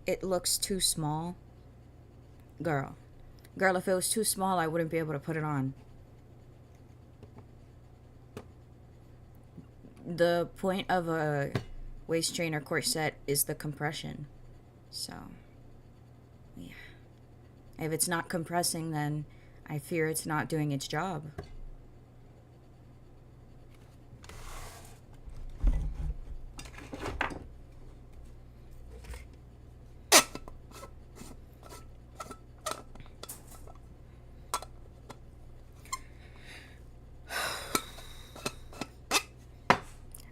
it looks too small. Girl. Girl, if it was too small, I wouldn't be able to put it on. The point of a waist train or corset is the compression. So, yeah. If it's not compressing, then I fear it's not doing its job.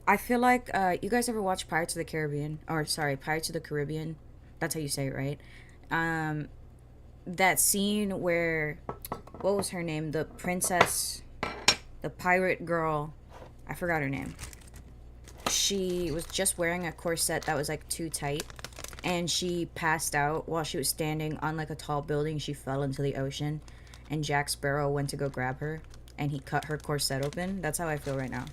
I feel like you guys ever watch Pirates of the Caribbean? Or sorry, Pirates of the Caribbean. That's how you say it, right? Um, that scene where what was her name? The princess, the pirate girl. I forgot her name. She was just wearing a corset that was like too tight, and she passed out while she was standing on like a tall building. She fell into the ocean, and Jack Sparrow went to go grab her, and he cut her corset open. That's how I feel right now.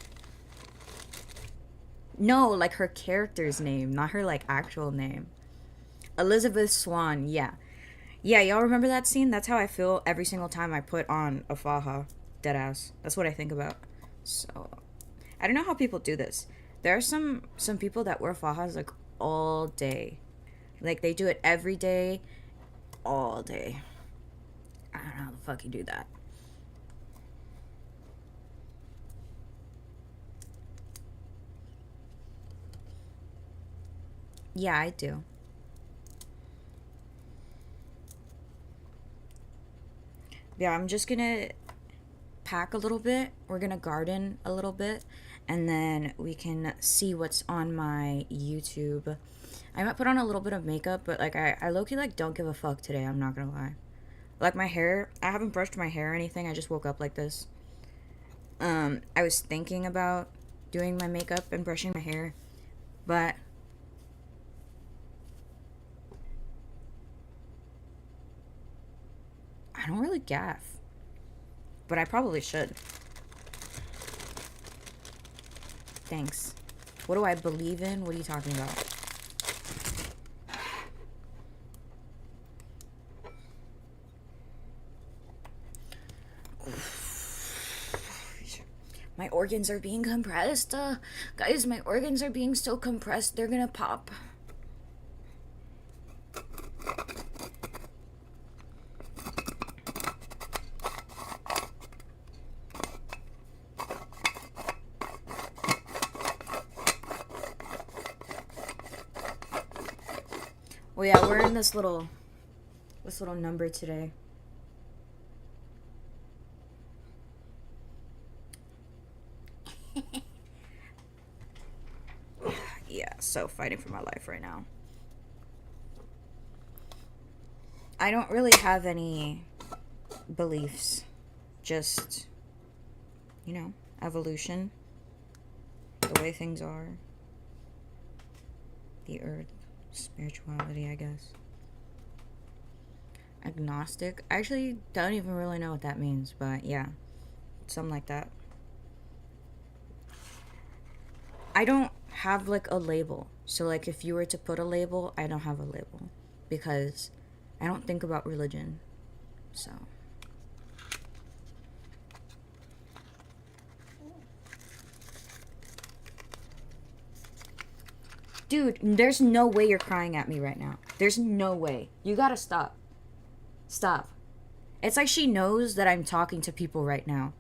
No, like her character's name, not her like actual name. Elizabeth Swan, yeah. Yeah, y'all remember that scene? That's how I feel every single time I put on a faja. Deadass. That's what I think about. So, I don't know how people do this. There are some people that wear fajas like all day. Like they do it every day, all day. I don't know how the fuck you do that. Yeah, I do. Yeah, I'm just gonna pack a little bit. We're gonna garden a little bit, and then we can see what's on my YouTube. I might put on a little bit of makeup, but like I low-key like don't give a fuck today, I'm not gonna lie. Like my hair, I haven't brushed my hair or anything. I just woke up like this. I was thinking about doing my makeup and brushing my hair, but I don't really gaff. But I probably should. Thanks. What do I believe in? What are you talking about? My organs are being compressed. Guys, my organs are being so compressed, they're gonna pop. Well, yeah, we're in this little number today. Yeah, so fighting for my life right now. I don't really have any beliefs. Just, you know, evolution, the way things are, the earth, spirituality, I guess. Agnostic. I actually don't even really know what that means, but yeah, something like that. I don't have like a label. So like if you were to put a label, I don't have a label because I don't think about religion. So dude, there's no way you're crying at me right now. There's no way. You got to stop. Stop. It's like she knows that I'm talking to people right now.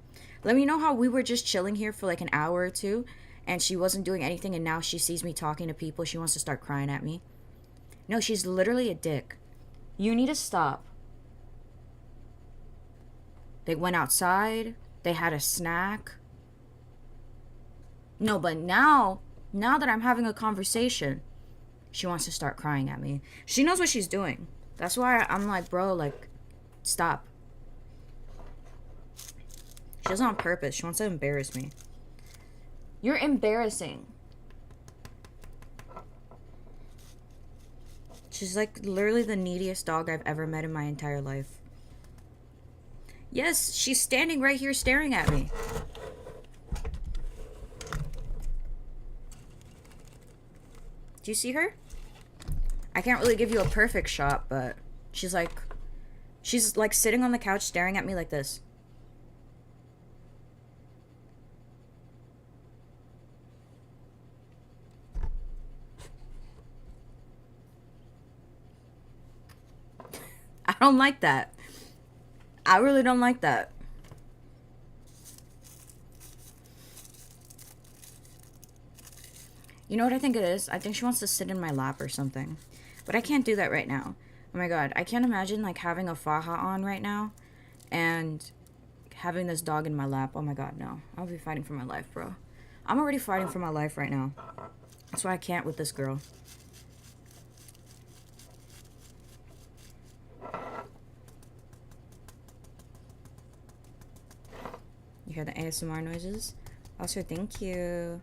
Let me know how we were just chilling here for like an hour or two and she wasn't doing anything and now she sees me talking to people. She wants to start crying at me. No, she's literally a dick. You need to stop. They went outside. They had a snack. No, but now that I'm having a conversation, she wants to start crying at me. She knows what she's doing. That's why I'm like, bro, like, stop. She does it on purpose. She wants to embarrass me. You're embarrassing. She's like literally the neediest dog I've ever met in my entire life. Yes, she's standing right here staring at me. Do you see her? I can't really give you a perfect shot, but she's like sitting on the couch staring at me like this. I don't like that. I really don't like that. You know what I think it is? I think she wants to sit in my lap or something. But I can't do that right now. Oh my god, I can't imagine like having a faja on right now and having this dog in my lap. Oh my god, no. I'll be fighting for my life, bro. I'm already fighting for my life right now. That's why I can't with this girl. You hear the ASMR noises? Also, thank you.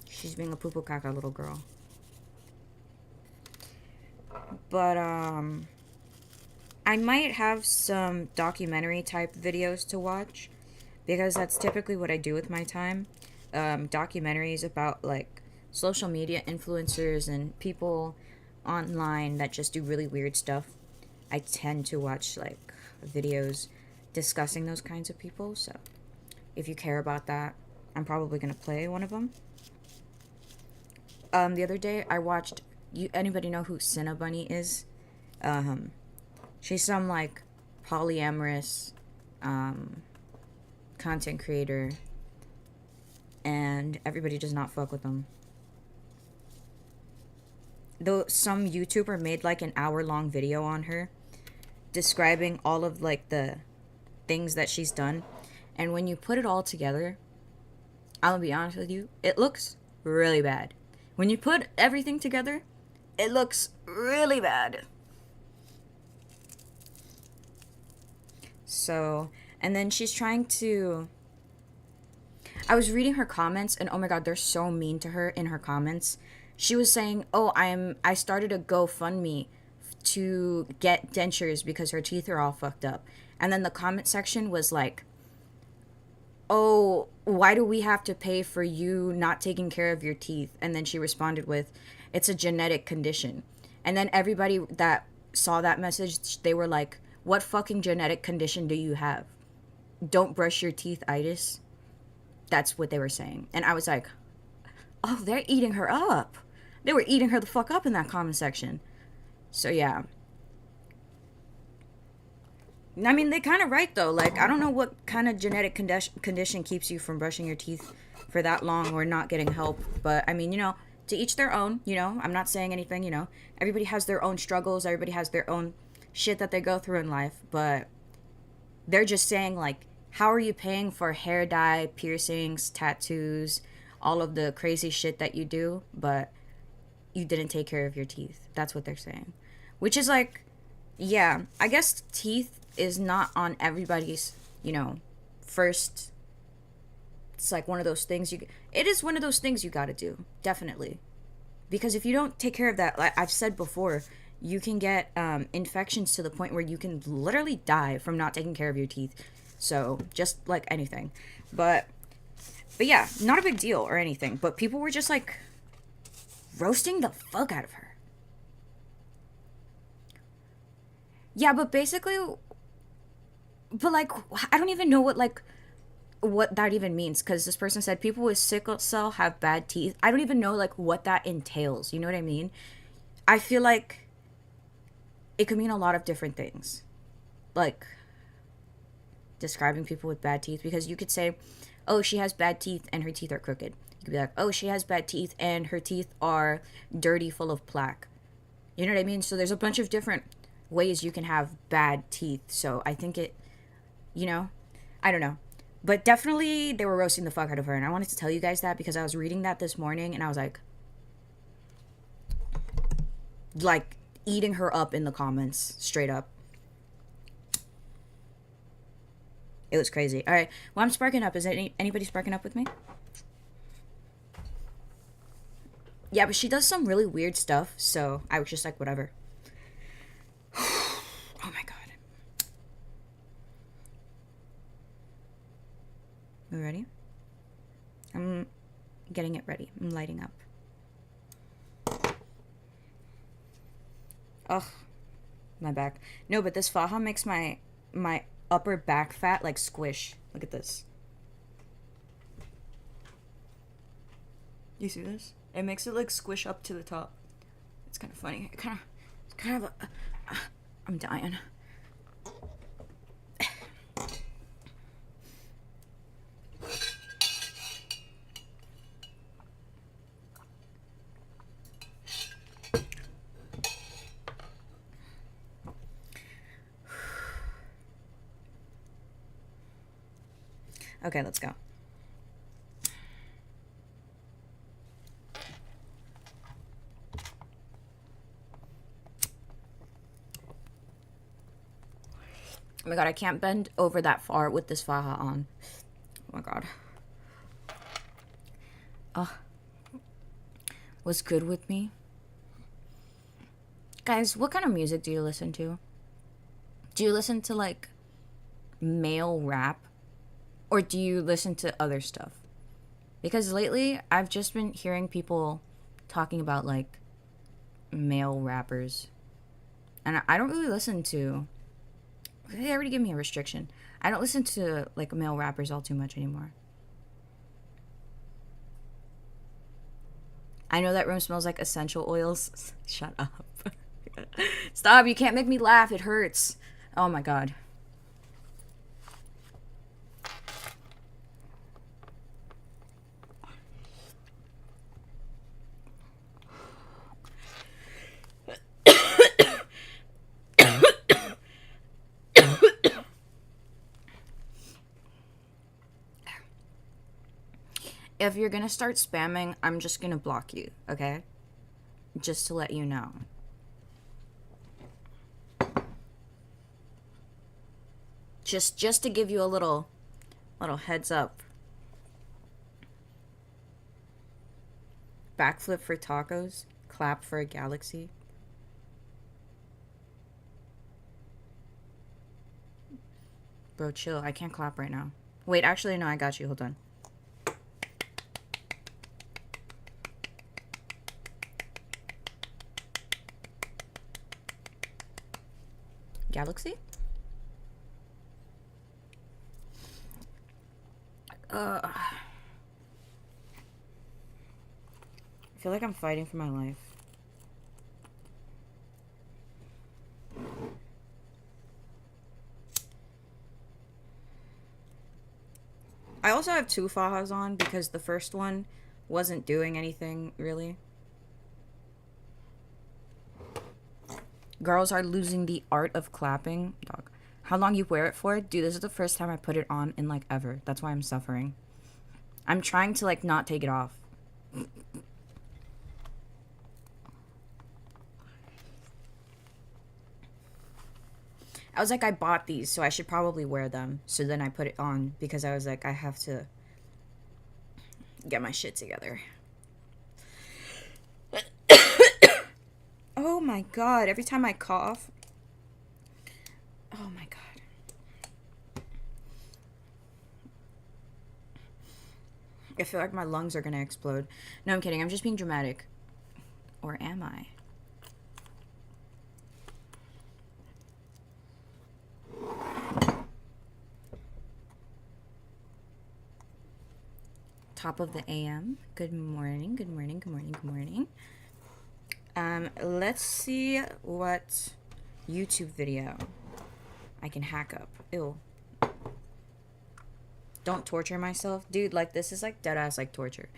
She's being a poo-poo caca little girl. But, I might have some documentary type videos to watch because that's typically what I do with my time. Documentaries about like social media influencers and people online that just do really weird stuff. I tend to watch like videos discussing those kinds of people. So if you care about that, I'm probably gonna play one of them. The other day I watched. Anybody know who Cinna Bunny is? She's some like polyamorous content creator, and everybody does not fuck with them. Though some YouTuber made like an hour-long video on her describing all of like the things that she's done, and when you put it all together, I'll be honest with you, it looks really bad. When you put everything together, it looks really bad. So, and then she's trying to. I was reading her comments, and oh my god, they're so mean to her in her comments. She was saying, "Oh, I started a GoFundMe to get dentures because her teeth are all fucked up." And then the comment section was like, "Oh, why do we have to pay for you not taking care of your teeth?" And then she responded with, "It's a genetic condition." And then everybody that saw that message, they were like, "What fucking genetic condition do you have? Don't brush your teeth, itis." That's what they were saying. And I was like, oh, they're eating her up. They were eating her the fuck up in that comment section. So yeah. I mean, they kind of right though. Like, I don't know what kind of genetic condition keeps you from brushing your teeth for that long or not getting help. But I mean, to each their own, I'm not saying anything, Everybody has their own struggles. Everybody has their own shit that they go through in life. But they're just saying, like, how are you paying for hair dye, piercings, tattoos, all of the crazy shit that you do, but you didn't take care of your teeth? That's what they're saying. Which is like, yeah, I guess teeth is not on everybody's, first. It's like one of those things it is one of those things you gotta do, definitely. Because if you don't take care of that, like I've said before, you can get infections to the point where you can literally die from not taking care of your teeth. So just like anything, but yeah, not a big deal or anything. But people were just like roasting the fuck out of her. Yeah, but basically, but like I don't even know what that even means, because this person said people with sickle cell have bad teeth. I don't even know like what that entails. You know what I mean? I feel like it could mean a lot of different things, like describing people with bad teeth, because you could say, oh, she has bad teeth and her teeth are crooked. You could be like, oh, she has bad teeth and her teeth are dirty, full of plaque. You know what I mean? So there's a bunch of different ways you can have bad teeth. So I think I don't know. But definitely they were roasting the fuck out of her, and I wanted to tell you guys that because I was reading that this morning and I was like eating her up in the comments, straight up. It was crazy. All right. Well, I'm sparking up. Is anybody sparking up with me? Yeah, but she does some really weird stuff, so I was just like, whatever. Oh my god. We ready? I'm getting it ready. I'm lighting up. Ugh, my back. No, but this faja makes my upper back fat like squish. Look at this. You see this? It makes it like squish up to the top. It's kind of funny. It's kind of I'm dying. Okay, let's go. Oh my god, I can't bend over that far with this faja on. Oh my god. What's good with me? Guys, what kind of music do you listen to? Do you listen to like male rap? Or do you listen to other stuff? Because lately, I've just been hearing people talking about like male rappers. And I don't really listen to. They already give me a restriction. I don't listen to like male rappers all too much anymore. I know that room smells like essential oils. Shut up. Stop, you can't make me laugh. It hurts. Oh my god. If you're gonna start spamming, I'm just gonna block you, okay? Just to let you know. Just to give you a little heads up. Backflip for tacos, clap for a galaxy. Bro, chill. I can't clap right now. Wait, actually, no, I got you. Hold on. Galaxy? I feel like I'm fighting for my life. I also have two fajas on because the first one wasn't doing anything, really. Girls are losing the art of clapping. Dog. How long you wear it for? Dude, this is the first time I put it on in like ever. That's why I'm suffering. I'm trying to like not take it off. I was like, I bought these, so I should probably wear them. So then I put it on because I was like, I have to get my shit together. Oh my god, every time I cough. Oh my god. I feel like my lungs are gonna explode. No, I'm kidding. I'm just being dramatic. Or am I? Top of the AM. Good morning, good morning, good morning, good morning. Let's see what YouTube video I can hack up. Ew. Don't torture myself. Dude, like, this is, like, deadass, like, torture.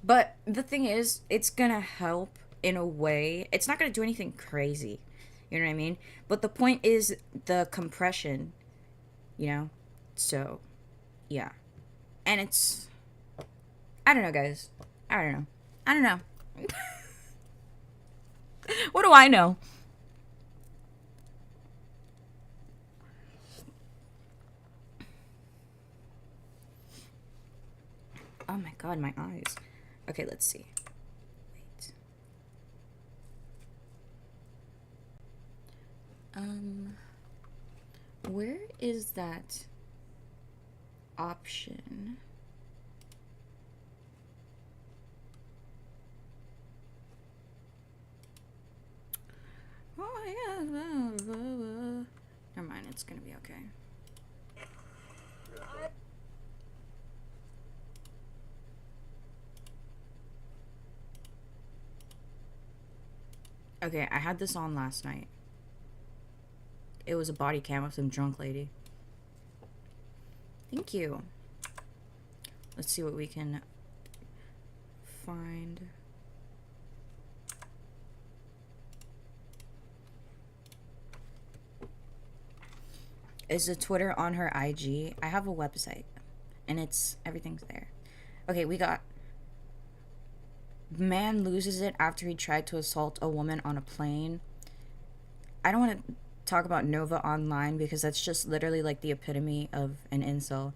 But the thing is, it's gonna help in a way. It's not gonna do anything crazy. You know what I mean? But the point is the compression, you know? So, yeah. And it's... I don't know, guys. I don't know. I don't know. What do I know? Oh my god, my eyes. Okay, let's see. Wait. Where is that option? Never mind, it's gonna be okay. Okay, I had this on last night. It was a body cam of some drunk lady. Thank you. Let's see what we can find. Is the Twitter on her IG? I have a website, and everything's there. Okay, we got man loses it after he tried to assault a woman on a plane. I don't want to talk about Nova Online because that's just literally like the epitome of an incel.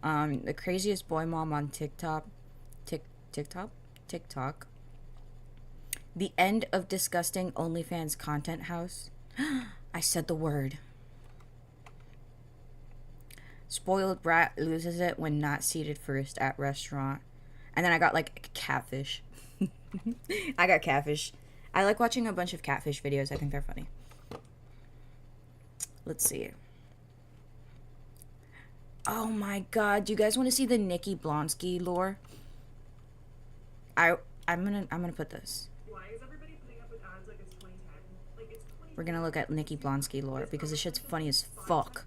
The craziest boy mom on TikTok. TikTok. The end of disgusting OnlyFans content house. I said the word. Spoiled brat loses it when not seated first at restaurant. And then I got like catfish. I got catfish. I like watching a bunch of catfish videos. I think they're funny. Let's see. Oh my god, do you guys want to see the Nikki Blonsky lore? I'm gonna put this. Why is everybody putting up with ads like it's 2010? Like it's 2010. We're gonna look at Nikki Blonsky lore because this shit's funny as fuck.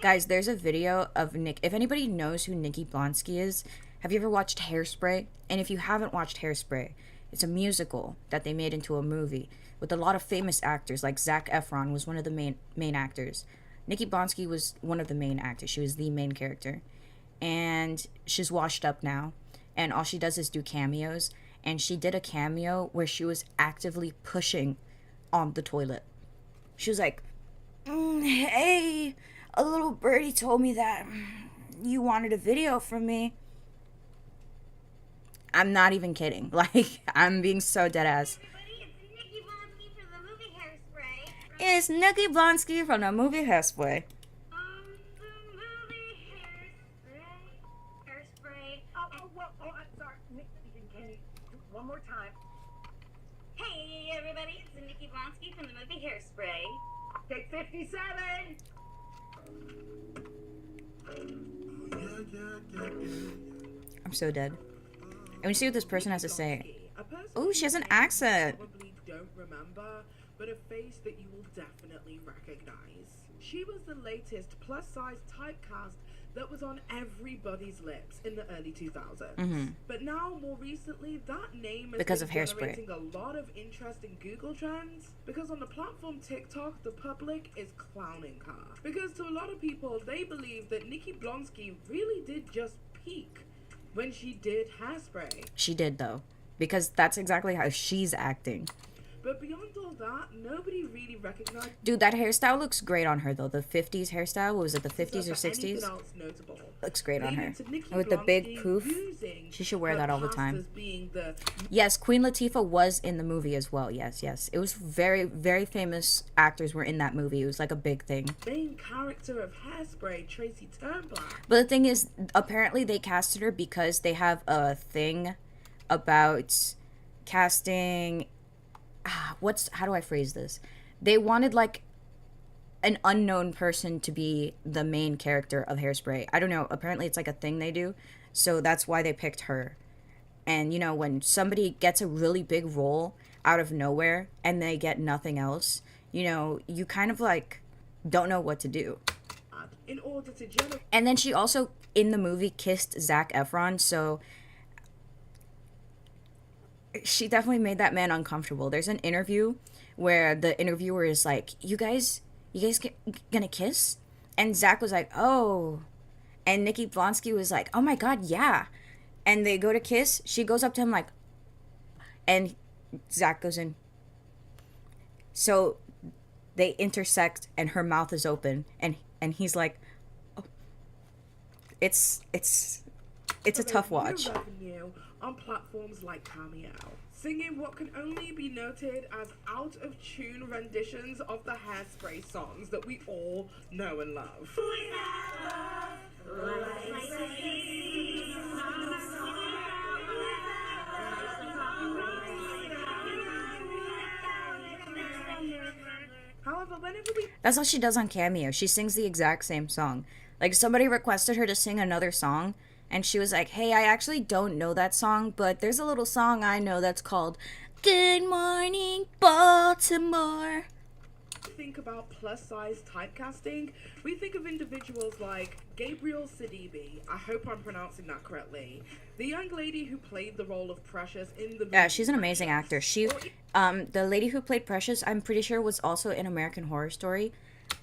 Guys, there's a video of Nick. If anybody knows who Nikki Blonsky is, have you ever watched Hairspray? And if you haven't watched Hairspray, it's a musical that they made into a movie with a lot of famous actors. Like Zac Efron was one of the main actors. Nikki Blonsky was one of the main actors. She was the main character. And she's washed up now. And all she does is do cameos. And she did a cameo where she was actively pushing on the toilet. She was like, hey, a little birdie told me that you wanted a video from me. I'm not even kidding. Like, I'm being so dead ass. It's Nikki Blonsky from the movie Hairspray. Hairspray. Oh, I'm sorry. Can you one more time? Hey, everybody, it's Nikki Blonsky from the movie Hairspray. Take 57. I'm so dead. And we see what this person has to say. Oh, she has an accent. Probably don't remember, but a face that you will definitely recognize. She was the latest plus-size typecast that was on everybody's lips in the early 2000s. But now, more recently, that name has Because been of Hairspray. generating a lot of interest in Google Trends. Because on the platform TikTok, the public is clowning her. Because to a lot of people, they believe that Nikki Blonsky really did just peak when she did Hairspray. She did, though. Because that's exactly how she's acting. But beyond all that, nobody really recognized. Dude, that hairstyle looks great on her, though. The 50s hairstyle, what was it, the 50s or 60s? Looks great on her. And with the big poof, she should wear that all the time. Yes, Queen Latifah was in the movie as well. Yes. It was very, very famous actors were in that movie. It was like a big thing. Main character of Hairspray, Tracy Turnblad. But the thing is, apparently they casted her because they have a thing about casting... how do I phrase this? They wanted like an unknown person to be the main character of Hairspray. I don't know. Apparently it's like a thing they do. So that's why they picked her. And you know, when somebody gets a really big role out of nowhere and they get nothing else, you know, you kind of like don't know what to do. In order to and then she also in the movie kissed Zac Efron, so she definitely made that man uncomfortable. There's an interview where the interviewer is like, you guys gonna kiss? And Zach was like, oh. And Nikki Blonsky was like, oh my god, yeah. And they go to kiss. She goes up to him like, and Zach goes in. So they intersect and her mouth is open and he's like, oh. It's a tough watch. On platforms like Cameo, singing what can only be noted as out-of-tune renditions of the Hairspray songs that we all know and love. However, whenever we That's what she does on Cameo. She sings the exact same song. Like, somebody requested her to sing another song, and she was like, hey, I actually don't know that song, but there's a little song I know that's called Good Morning Baltimore. think about plus size typecasting, we think of individuals like Gabriel Sidibe. I hope I'm pronouncing that correctly. The young lady who played the role of Precious in the movie Yeah, she's an amazing Precious. actor. She, the lady who played Precious, I'm pretty sure was also in American Horror Story.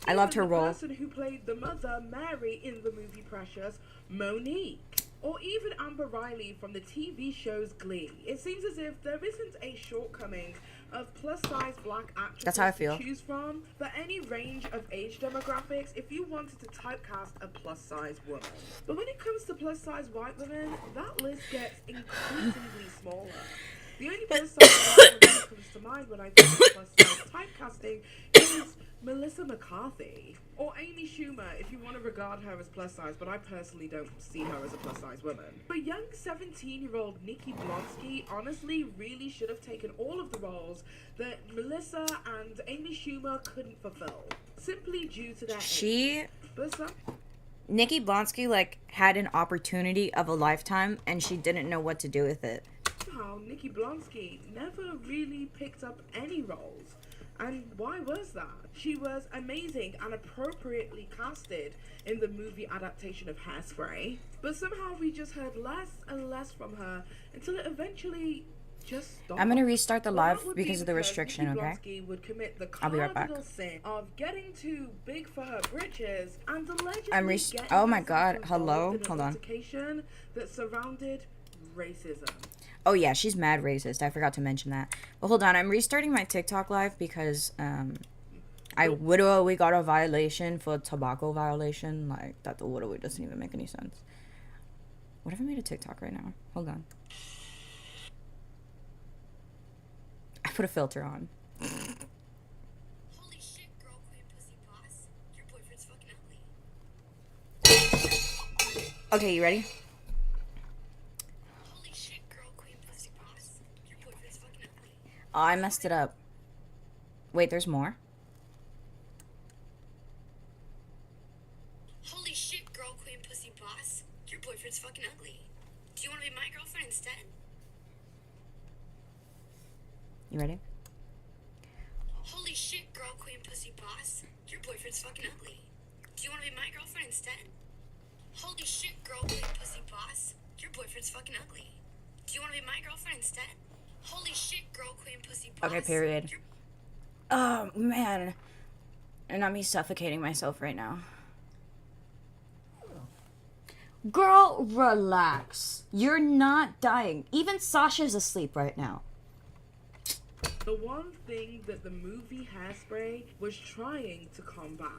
I loved her Even the role. person who played the mother, Mary, in the movie Precious, Monique. Or even Amber Riley from the TV shows Glee. It seems as if there isn't a shortcoming of plus-size black actresses That's how I feel. to choose from for any range of age demographics if you wanted to typecast a plus-size woman. But when it comes to plus-size white women, that list gets increasingly smaller. The only plus-size white woman that comes to mind when I think of plus-size typecasting is Melissa McCarthy. Or Amy Schumer, if you want to regard her as plus size, but I personally don't see her as a plus size woman. But young 17-year-old Nikki Blonsky honestly really should have taken all of the roles that Melissa and Amy Schumer couldn't fulfill, simply due to their age. But Nikki Blonsky, like, had an opportunity of a lifetime, and she didn't know what to do with it. somehow Nikki Blonsky never really picked up any roles. And why was that? She was amazing and appropriately casted in the movie adaptation of Hairspray, but somehow we just heard less and less from her until it eventually just stopped. I'm gonna restart the live That would because be of the restriction, Nikki okay? Blonsky would commit the I'll be right back. cardinal sin of getting too big for her britches and allegedly getting oh my herself god, hello? involved in an Hold on. altercation that surrounded racism. Oh yeah, she's mad racist. I forgot to mention that. But hold on, I'm restarting my TikTok live because I literally got a violation for tobacco violation. Like, that literally doesn't even make any sense. What if I made a TikTok right now? Hold on. I put a filter on. Holy shit, girl, queen, pussy, boss. Your boyfriend's fucking ugly. Okay, you ready? Holy shit, girl, queen, pussy, boss. Your boyfriend's fucking ugly. Oh, I messed it up. Wait, there's more? Holy shit, girl, queen, pussy, boss. Your boyfriend's fucking ugly. Do you want to be my girlfriend instead? You ready? Holy shit, girl, queen, pussy, boss. Your boyfriend's fucking ugly. Do you want to be my girlfriend instead? Holy shit, girl, queen, pussy, boss. Your boyfriend's fucking ugly. Do you want to be my girlfriend instead? Holy shit, girl, queen, pussy, boss. Okay, period. Your- Oh, man. And I'm me suffocating myself right now. Girl, relax. You're not dying. Even Sasha's asleep right now. The one thing that the movie Hairspray was trying to combat.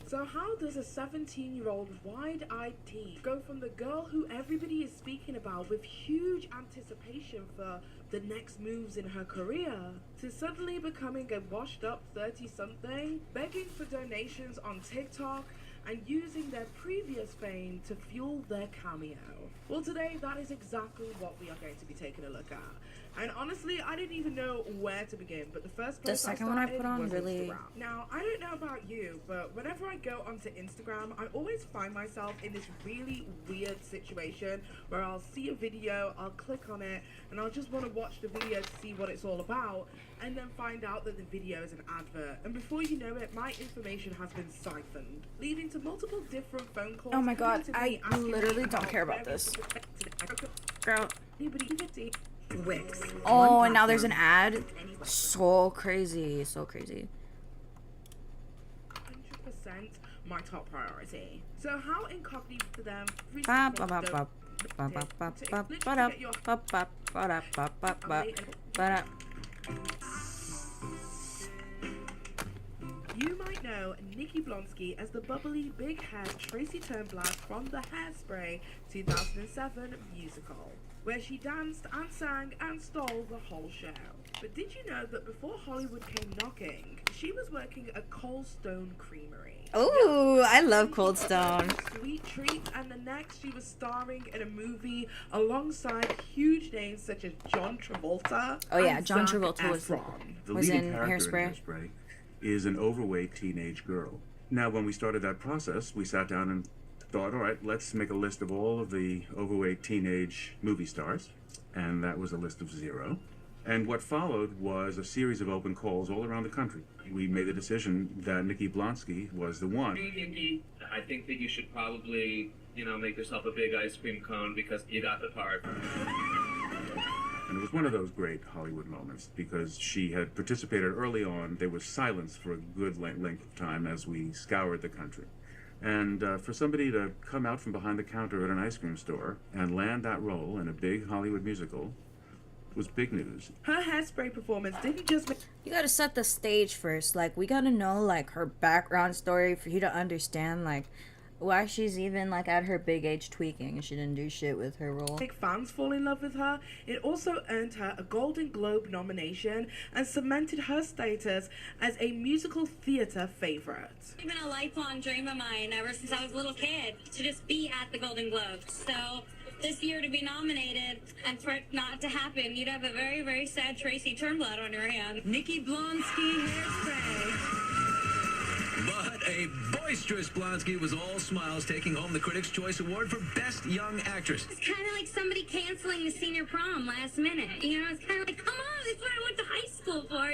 So how does a 17-year-old wide-eyed teen go from the girl who everybody is speaking about with huge anticipation for the next moves in her career to suddenly becoming a washed-up 30-something, begging for donations on TikTok and using their previous fame to fuel their cameo? Well, today that is exactly what we are going to be taking a look at. And honestly, I didn't even know where to begin, but the first place second one I started put on was really- Instagram. Now, I don't know about you, but whenever I go onto Instagram, I always find myself in this really weird situation where I'll see a video, I'll click on it, and I'll just want to watch the video to see what it's all about, and then find out that the video is an advert. And before you know it, my information has been siphoned, leading to multiple different phone calls. Oh my coming god, to I me asking me literally don't care about various this. different- Girl. Wix. Oh, and now there's an ad. So crazy. So crazy. 100% my top priority. So how incognito to them? Ba ba ba ba ba ba ba ba ba da ba ba ba da ba ba ba ba da. You might know Nikki Blonsky as the bubbly, big-haired Tracy Turnblad from the Hairspray 2007 musical, where she danced and sang and stole the whole show. But did you know that before Hollywood came knocking, she was working at Cold Stone Creamery? Ooh, I love Cold Stone. Sweet treats, and the next she was starring in a movie alongside huge names such as John Travolta. Oh yeah, and John Zac Travolta was Efron. The Was leading in character Hairspray. in Hairspray is an overweight teenage girl. Now, when we started that process, we sat down and thought, all right, let's make a list of all of the overweight teenage movie stars. And that was a list of 0. And what followed was a series of open calls all around the country. We made the decision that Nikki Blonsky was the one. Hey, Nikki, I think that you should probably, make yourself a big ice cream cone because you got the part. And it was one of those great Hollywood moments because she had participated early on. There was silence for a good length of time as we scoured the country. And for somebody to come out from behind the counter at an ice cream store and land that role in a big Hollywood musical was big news. Her Hairspray performance didn't just make You gotta set the stage first. Like, we gotta know, like, her background story for you to understand, like, why she's even, like, at her big age tweaking and she didn't do shit with her role. fans fall in love with her, it also earned her a Golden Globe nomination and cemented her status as a musical theater favorite. It's been a lifelong dream of mine ever since I was a little kid to just be at the Golden Globes. So this year to be nominated and for it not to happen, you'd have a very, very sad Tracy Turnblad on your hand. Nikki Blonsky, Hairspray. But a boisterous Blonsky was all smiles, taking home the Critics' Choice Award for Best Young Actress. It's kind of like somebody canceling the senior prom last minute. It's kind of like, come on, it's what I went to high school for.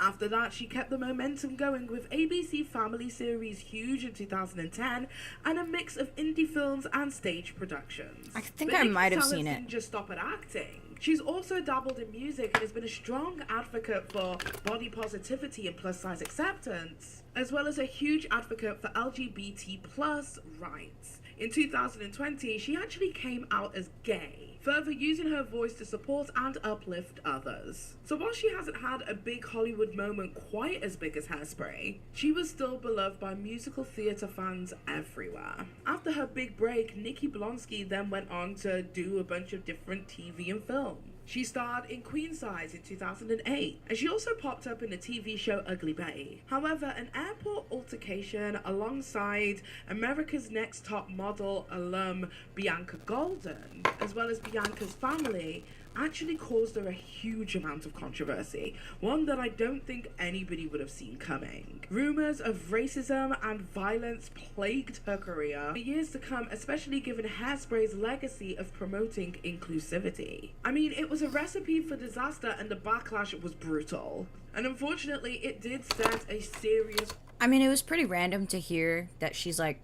After that, she kept the momentum going with ABC Family series Huge in 2010 and a mix of indie films and stage productions. I think But I Nikki's might have talents seen it. Didn't just stop at acting. She's also dabbled in music and has been a strong advocate for body positivity and plus-size acceptance, as well as a huge advocate for LGBT plus rights. In 2020, she actually came out as gay, further using her voice to support and uplift others. So while she hasn't had a big Hollywood moment quite as big as Hairspray, she was still beloved by musical theatre fans everywhere. After her big break, Nikki Blonsky then went on to do a bunch of different TV and film. She starred in Queen Size in 2008, and she also popped up in the TV show Ugly Betty. However, an airport altercation alongside America's Next Top Model alum Bianca Golden, as well as Bianca's family, actually caused her a huge amount of controversy, one that I don't think anybody would have seen coming. Rumors of racism and violence plagued her career for years to come, especially given Hairspray's legacy of promoting inclusivity. I mean, it was a recipe for disaster and the backlash was brutal. And unfortunately, it did start a serious... I mean, it was pretty random to hear that she's, like,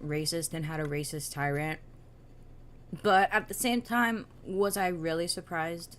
racist and had a racist tyrant. But at the same time, was I really surprised?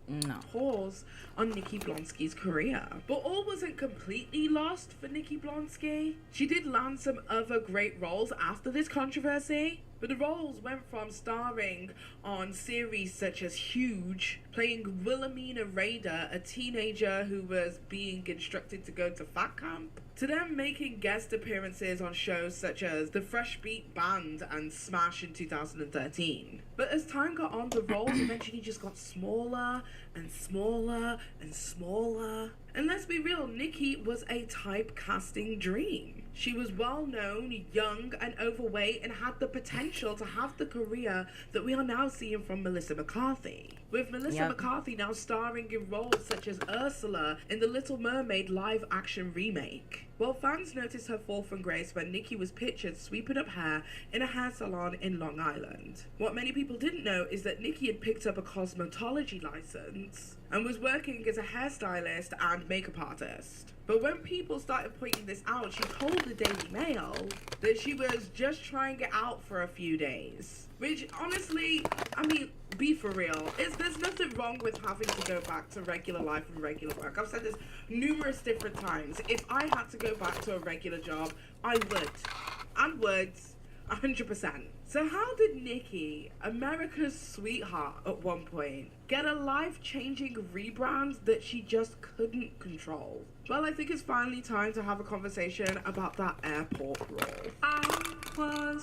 No. Pause on Nikki Blonsky's career. But all wasn't completely lost for Nikki Blonsky. She did land some other great roles after this controversy, but the roles went from starring on series such as Huge, playing Wilhelmina Rader, a teenager who was being instructed to go to fat camp, to them making guest appearances on shows such as The Fresh Beat Band and Smash in 2013. But as time got on, the roles eventually just got smaller and smaller and smaller. And let's be real, Nikki was a typecasting dream. She was well known, young and overweight, and had the potential to have the career that we are now seeing from Melissa McCarthy. With Melissa McCarthy now starring in roles such as Ursula in the Little Mermaid live-action remake. Well, fans noticed her fall from grace when Nikki was pictured sweeping up hair in a hair salon in Long Island. What many people didn't know is that Nikki had picked up a cosmetology license and was working as a hairstylist and makeup artist. But when people started pointing this out, she told the Daily Mail that she was just trying it out for a few days. Which, honestly, I mean, be for real. There's nothing wrong with having to go back to regular life and regular work. I've said this numerous different times. If I had to go back to a regular job, I would. And would. 100%. So how did Nikki, America's sweetheart at one point, get a life-changing rebrand that she just couldn't control? Well, I think it's finally time to have a conversation about that airport role. I was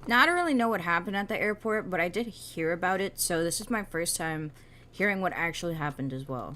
Now, I don't really know what happened at the airport, but I did hear about it, so this is my first time hearing what actually happened as well.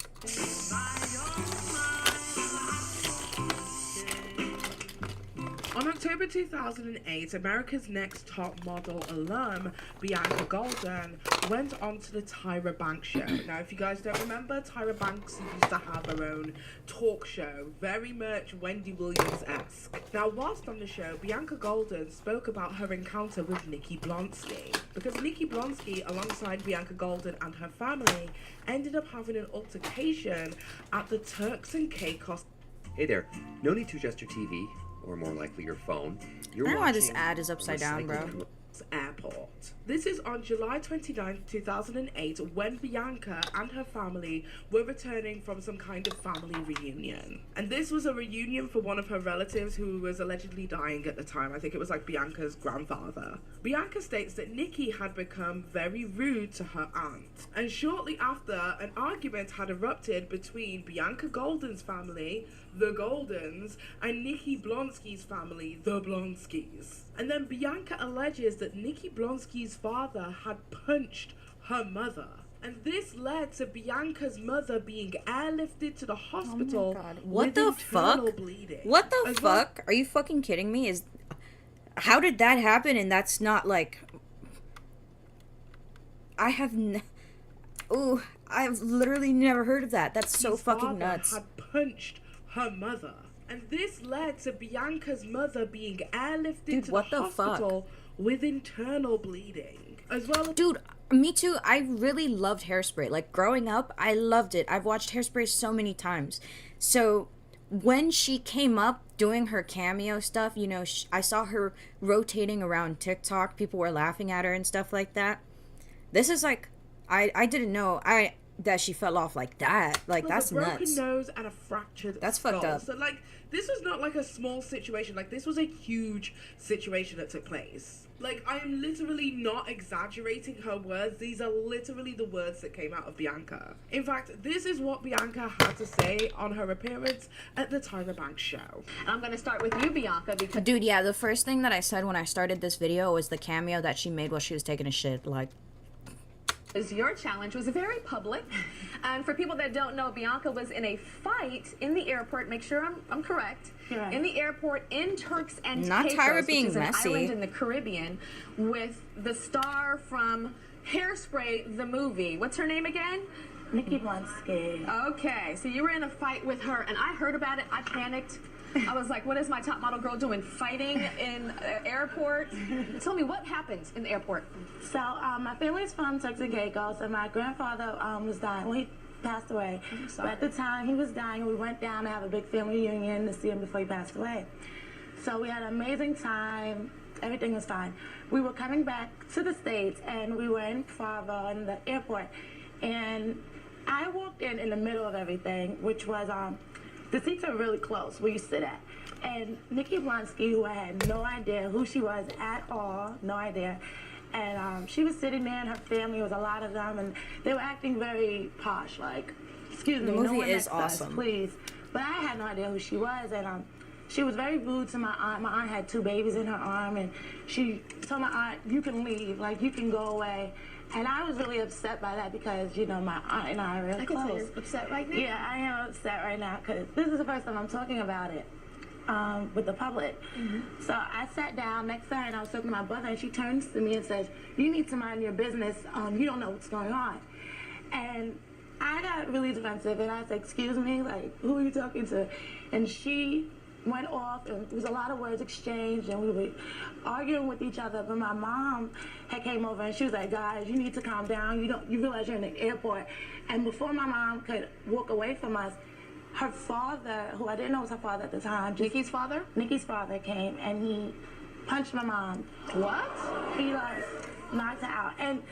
On October 2008, America's Next Top Model alum, Bianca Golden, went on to the Tyra Banks show. Now, if you guys don't remember, Tyra Banks used to have her own talk show, very much Wendy Williams-esque. Now, whilst on the show, Bianca Golden spoke about her encounter with Nikki Blonsky, because Nikki Blonsky, alongside Bianca Golden and her family, ended up having an altercation at the Turks and Caicos. Hey there. No need to adjust your TV, or more likely your phone. You're I don't know why this watching ad is upside down, bro. recycled Airport. This is on July 29, 2008, when Bianca and her family were returning from some kind of family reunion. And this was a reunion for one of her relatives who was allegedly dying at the time. I think it was like Bianca's grandfather. Bianca states that Nikki had become very rude to her aunt. And shortly after, an argument had erupted between Bianca Golden's family, the Goldens, and Nikki Blonsky's family, the Blonskys. And then Bianca alleges that Nikki Blonsky's father had punched her mother. And this led to Bianca's mother being airlifted to the hospital. Oh my God. What with the internal fuck? bleeding. What the As well- fuck? Are you fucking kidding me? How did that happen? And that's not like... I've literally never heard of that. That's so His fucking father nuts. had punched her mother. And this led to Bianca's mother being airlifted Dude, to what the the fuck? hospital with internal bleeding. As well as Dude, me too. I really loved Hairspray. Like, growing up, I loved it. I've watched Hairspray so many times. So, when she came up doing her cameo stuff, you know, I saw her rotating around TikTok. People were laughing at her and stuff like that. This is like, I didn't know that she fell off like that. Like, with that's a broken nuts. nose and a fractured That's skull. fucked up. So, like, this was not like a small situation. Like, this was a huge situation that took place. Like, I am literally not exaggerating her words. These are literally the words that came out of Bianca. In fact, this is what Bianca had to say on her appearance at the Tyra Banks show. I'm going to start with you, Bianca, because Dude, yeah, the first thing that I said when I started this video was the cameo that she made while she was taking a shit. Like, your challenge was very public. And for people that don't know, Bianca was in a fight in the airport. Make sure I'm correct. Right. In the airport in Turks and Not Caicos, Tyra being which is an messy. island in the Caribbean, with the star from Hairspray, the movie. What's her name again? Nikki Blonsky. Okay, so you were in a fight with her, and I heard about it. I panicked. I was like, what is my top model girl doing fighting in an airport? Tell me, what happened in the airport? So, my family's from Turks and Caicos, and my grandfather was dying. Well, he passed away. But at the time he was dying, we went down to have a big family reunion to see him before he passed away. So we had an amazing time. Everything was fine. We were coming back to the States, and we were in Provo in the airport. And I walked in the middle of everything, which was, the seats are really close where you sit at. And Nikki Blonsky, who I had no idea who she was at all, no idea. And she was sitting there, and her family, was a lot of them, and they were acting very posh, like, excuse me, The no movie one is next to us, awesome. please. But I had no idea who she was, and she was very rude to my aunt. My aunt had 2 babies in her arm, and she told my aunt, you can leave, like, you can go away. And I was really upset by that because, you know, my aunt and I are really I can tell close. you're upset right now. Yeah, I am upset right now because this is the first time I'm talking about it with the public. So I sat down next to her and I was talking to my brother, and she turns to me and says, you need to mind your business. You don't know what's going on. And I got really defensive, and I said, excuse me, like, who are you talking to? And she went off, and there was a lot of words exchanged, and we were arguing with each other. But my mom had came over, and she was like, guys, you need to calm down. You realize you're in the airport. And before my mom could walk away from us, her father, who I didn't know was her father at the time, Nikki's father? Nikki's father came, and he punched my mom. What? He like knocked her out. And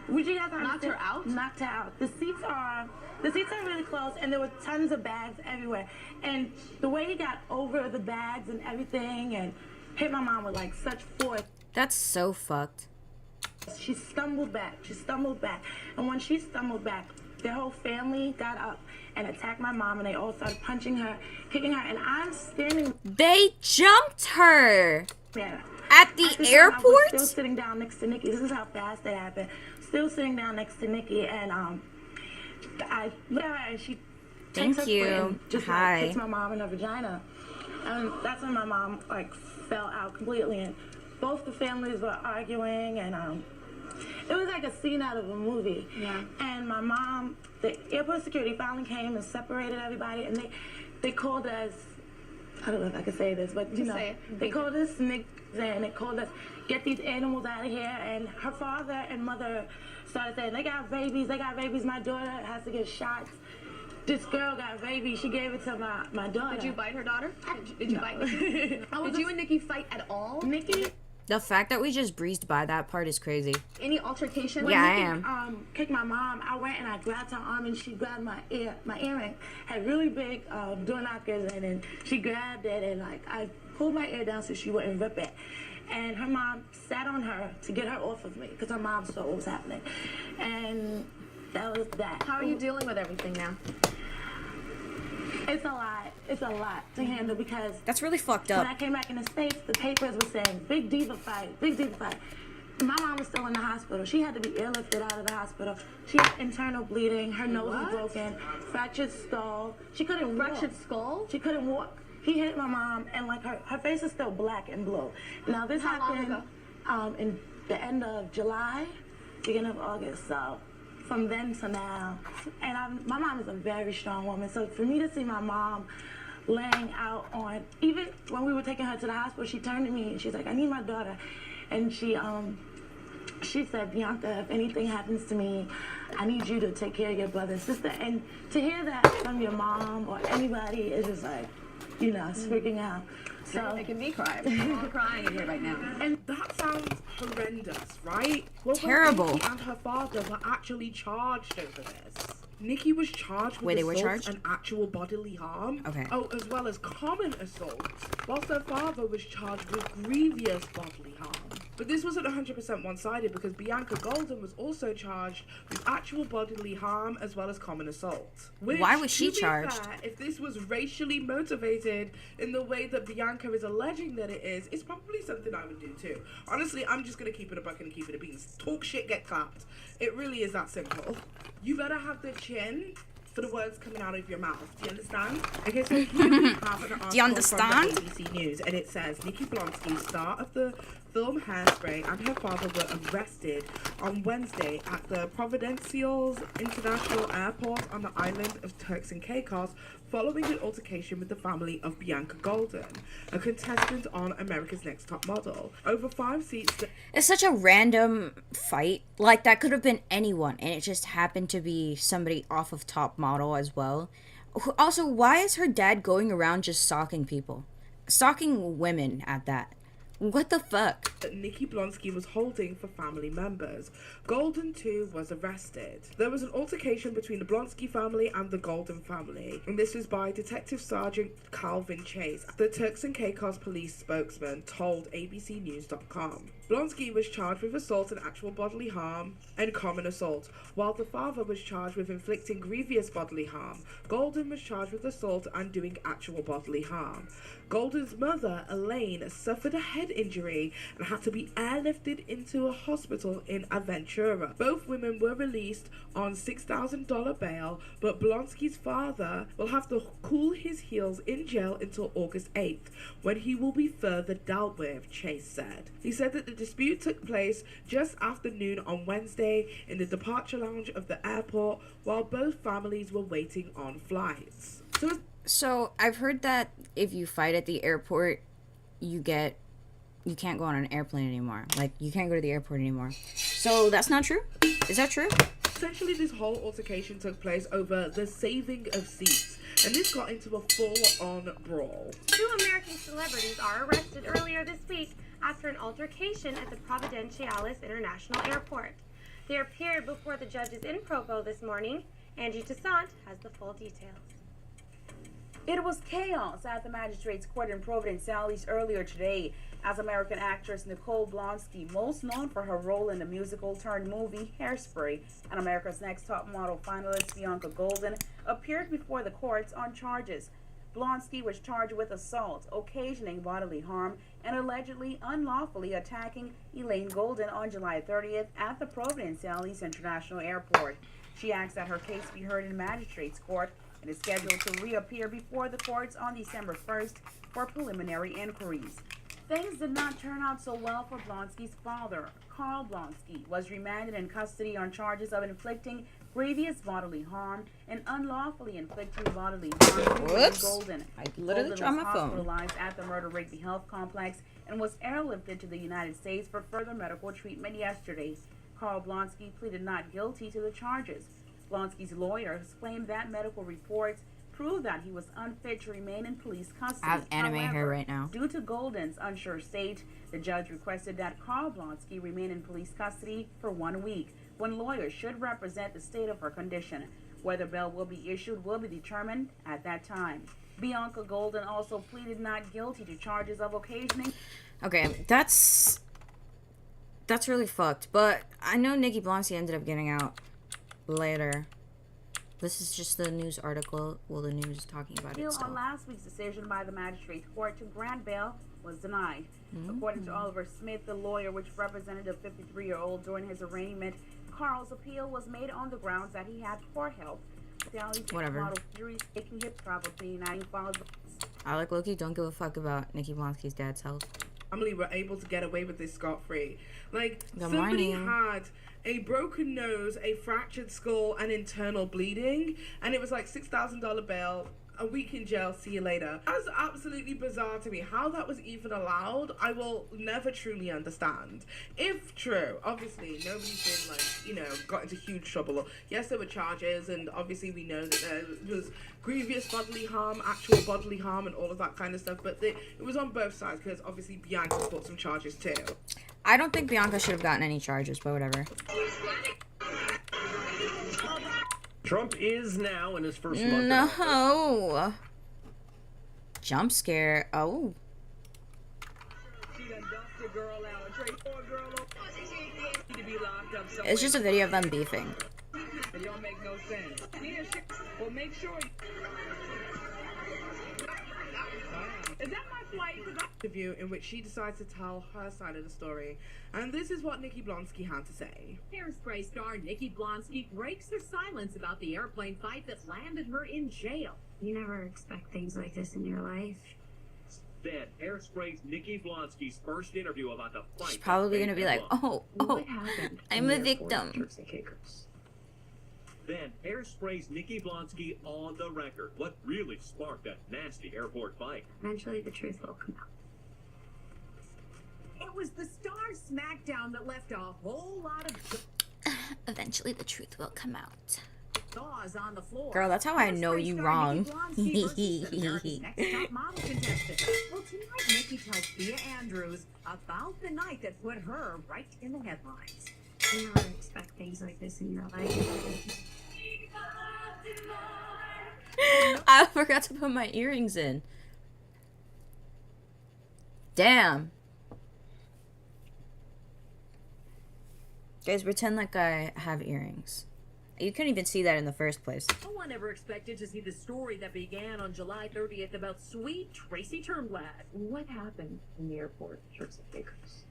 would you guys Knocked her out? Knocked her out. The seats are really close, and there were tons of bags everywhere. And the way he got over the bags and everything and hit my mom with like such force. that's so fucked. She stumbled back. And when she stumbled back, their whole family got up and attacked my mom, and they all started punching her, kicking her, and I'm standing They jumped her there. at the At the time, I was airport? still sitting down next to Nikki. This is how fast it happened. Still sitting down next to Nikki, and I looked at her, and she Thank takes her you. foot and just Hi. like kicks my mom in her vagina. And that's when my mom like fell out completely, and both the families were arguing, and it was like a scene out of a movie. Yeah. And my mom, the airport security finally came and separated everybody, and they called us, I don't know if I can say this, but you Just know, say it. they called us niggas, and they called us, get these animals out of here. And her father and mother started saying, they got babies, my daughter has to get shots. This girl got baby, she gave it to my daughter. Did you bite her daughter? Did you bite Nikki? Did you and Nikki fight at all? Nikki? The fact that we just breezed by that part is crazy. Any altercation? Yeah, I Nikki, am. Kicked my mom, I went and I grabbed her arm and she grabbed my earring. Had really big door knockers in it, and she grabbed it, and like I pulled my ear down so she wouldn't rip it. And her mom sat on her to get her off of me because her mom saw what was happening. And that was that. How are you dealing with everything now? It's a lot. It's a lot to handle because That's really fucked when up. I came back in the States, the papers were saying, big diva fight, big diva fight. My mom was still in the hospital. She had to be airlifted out of the hospital. She had internal bleeding. Her nose was broken, fractured skull. She couldn't walk. Fractured skull? She couldn't walk. He hit my mom, and like her face is still black and blue. Now this How long happened in the end of July, beginning of August. So from then to now, and my mom is a very strong woman. So for me to see my mom laying out on, even when we were taking her to the hospital, she turned to me and she's like, I need my daughter. And she said, Bianca, if anything happens to me, I need you to take care of your brother and sister. And to hear that from your mom or anybody is just like, you know, it's freaking out. So You're making me cry. We're all crying in here right now. And that sounds horrendous, right? Well, Terrible. Nikki and her father were actually charged over this. Nikki was charged with Wait, they were assault charged? and actual bodily harm. Okay. Oh, as well as common assault, whilst her father was charged with grievous bodily harm. But this wasn't 100% one-sided because Bianca Golden was also charged with actual bodily harm as well as common assault. Which, Why was she to be charged? fair, if this was racially motivated in the way that Bianca is alleging that it is, it's probably something I would do too. Honestly, I'm just gonna keep it a buck and keep it a beans. Talk shit, get clapped. It really is that simple. You better have the chin for the words coming out of your mouth. Do you understand? Okay, so here we have an article Do you understand? from the ABC News, and it says Nikki Blonsky, star of the film Hairspray, and her father were arrested on Wednesday at the Providenciales International Airport on the island of Turks and Caicos following an altercation with the family of Bianca Golden, a contestant on America's Next Top Model. Over 5 seats... It's such a random fight. Like, that could have been anyone, and it just happened to be somebody off of Top Model as well. Also, why is her dad going around just stalking people? Stalking women at that. What the fuck? That Nikki Blonsky was holding for family members. Golden, too, was arrested. There was an altercation between the Blonsky family and the Golden family, and this was by Detective Sergeant Calvin Chase, the Turks and Caicos police spokesman told ABCnews.com. Blonsky was charged with assault and actual bodily harm and common assault, while the father was charged with inflicting grievous bodily harm. Golden was charged with assault and doing actual bodily harm. Golden's mother, Elaine, suffered a head injury and had to be airlifted into a hospital in Aventura. Both women were released on $6,000 bail, but Blonsky's father will have to cool his heels in jail until August 8th, when he will be further dealt with, Chase said. He said that the dispute took place just after noon on Wednesday in the departure lounge of the airport while both families were waiting on flights. So, I've heard that if you fight at the airport, you can't go on an airplane anymore. Like, you can't go to the airport anymore. So, that's not true? Is that true? Essentially, this whole altercation took place over the saving of seats, and this got into a full-on brawl. 2 American celebrities are arrested earlier this week after an altercation at the Providenciales International Airport. They appeared before the judges in Provo this morning. Angie Toussaint has the full details. It was chaos at the magistrate's court in Providenciales earlier today as American actress Nicole Blonsky, most known for her role in the musical-turned-movie Hairspray, and America's Next Top Model finalist Bianca Golden, appeared before the courts on charges. Blonsky was charged with assault, occasioning bodily harm, and allegedly unlawfully attacking Elaine Golden on July 30th at the Providenciales International Airport. She asked that her case be heard in magistrate's court and is scheduled to reappear before the courts on December 1st for preliminary inquiries. Things did not turn out so well for Blonsky's father. Carl Blonsky was remanded in custody on charges of inflicting grievous bodily harm and unlawfully inflicting bodily harm to Whoops. Golden. I literally dropped my was phone. hospitalized at the Murder Rigby Health Complex and was airlifted to the United States for further medical treatment yesterday. Carl Blonsky pleaded not guilty to the charges. Blonsky's lawyers claimed that medical reports proved that he was unfit to remain in police custody. I have anime However, hair right now. due to Golden's unsure state, the judge requested that Carl Blonsky remain in police custody for 1 week, when lawyers should represent the state of her condition. Whether bail will be issued will be determined at that time. Bianca Golden also pleaded not guilty to charges of occasioning. Okay, that's really fucked. But I know Nikki Blonsky ended up getting out later. This is just the news article. Well, the news is talking about it Appeal still. on last week's decision by the magistrate court to grant bail was denied. According to Oliver Smith, the lawyer which represented the 53-year-old during his arraignment, Carl's appeal was made on the grounds that he had poor health. Whatever. Model Fury's taking his travel to the United States. I like Loki. Don't give a fuck about Nikki Blonsky's dad's health. Family were able to get away with this scot-free. Like, Good somebody morning. had a broken nose, a fractured skull, and internal bleeding, and it was like $6,000 bail, a week in jail, see you later. That's absolutely bizarre to me. How that was even allowed, I will never truly understand. If true, obviously nobody's been, like, you know, got into huge trouble. Yes, there were charges, and obviously we know that there was grievous bodily harm, actual bodily harm, and all of that kind of stuff, but it was on both sides, because obviously Bianca fought some charges too. I don't think Bianca should have gotten any charges, but whatever. Trump is now in his first month. No. Jump scare. Oh. It's just a video of them beefing. It don't make no sense. Well, make sure. Is that my flight? Interview in which she decides to tell her side of the story, and this is what Nikki Blonsky had to say. Hairspray star Nikki Blonsky breaks her silence about the airplane fight that landed her in jail. You never expect things like this in your life. Then Hairspray's Nikki Blonsky's first interview about the fight. She's probably gonna be like, oh, What happened? I'm a victim. Then Hairspray's Nikki Blonsky on the record. What really sparked that nasty airport fight? Eventually the truth will come out. It was the Star Smackdown that left a whole lot of Eventually the truth will come out. jaws on the floor. Girl, that's how I know Hairspray you star wrong. Nikki Blonsky versus America's Next Top Model contestant. Well, tonight Nikki tells Thea Andrews about the night that put her right in the headlines. You never expect things like this in your life. I forgot to put my earrings in. Damn. Guys, pretend like I have earrings. You couldn't even see that in the first place. No one ever expected to see the story that began on July 30th about sweet Tracy Turnblad. What happened in the airport, Turks and Caicos?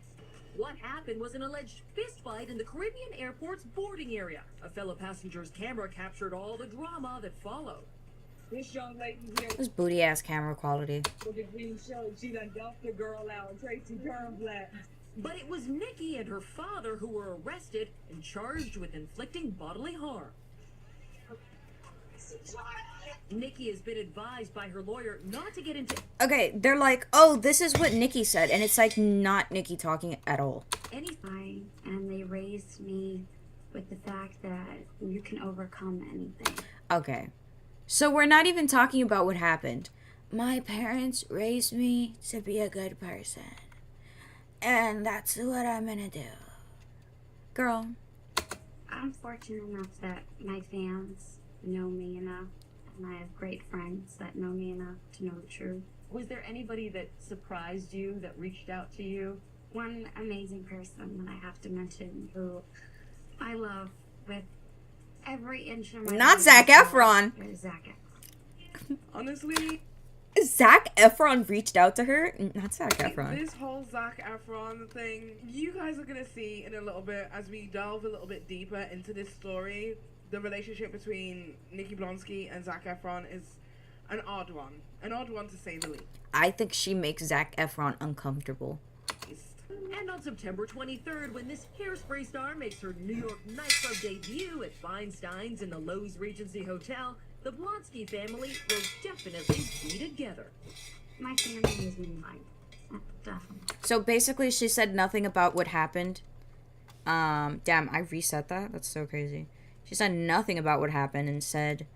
What happened was an alleged fistfight in the Caribbean airport's boarding area. A fellow passenger's camera captured all the drama that followed. This young lady here This booty ass camera quality. with the green shirt, she done dumped the girl out, Tracy Turnblad. But it was Nikki and her father who were arrested and charged with inflicting bodily harm. Nikki has been advised by her lawyer not to get into Okay, they're like, oh, this is what Nikki said. And it's like not Nikki talking at all. any. And they raised me with the fact that you can overcome anything. Okay. So we're not even talking about what happened. My parents raised me to be a good person. And that's what I'm gonna do. Girl. I'm fortunate enough that my fans know me enough, and I have great friends that know me enough to know the truth. Was there anybody that surprised you, that reached out to you? One amazing person that I have to mention who I love with every inch of my Not being Zac Efron. is Zac Efron. Honestly, Zac Efron reached out to her? Not Zac Efron. this whole Zac Efron thing, you guys are gonna see in a little bit as we delve a little bit deeper into this story. the relationship between Nikki Blonsky and Zac Efron is an odd one to say the least. I think she makes Zac Efron uncomfortable. And on September 23rd, when this Hairspray star makes her New York nightclub debut at Feinstein's in the Loews Regency Hotel, the Blonsky family will definitely be together. My family is in mine. Definitely. So basically, she said nothing about what happened. Damn, I reset that? That's so crazy. She said nothing about what happened and said,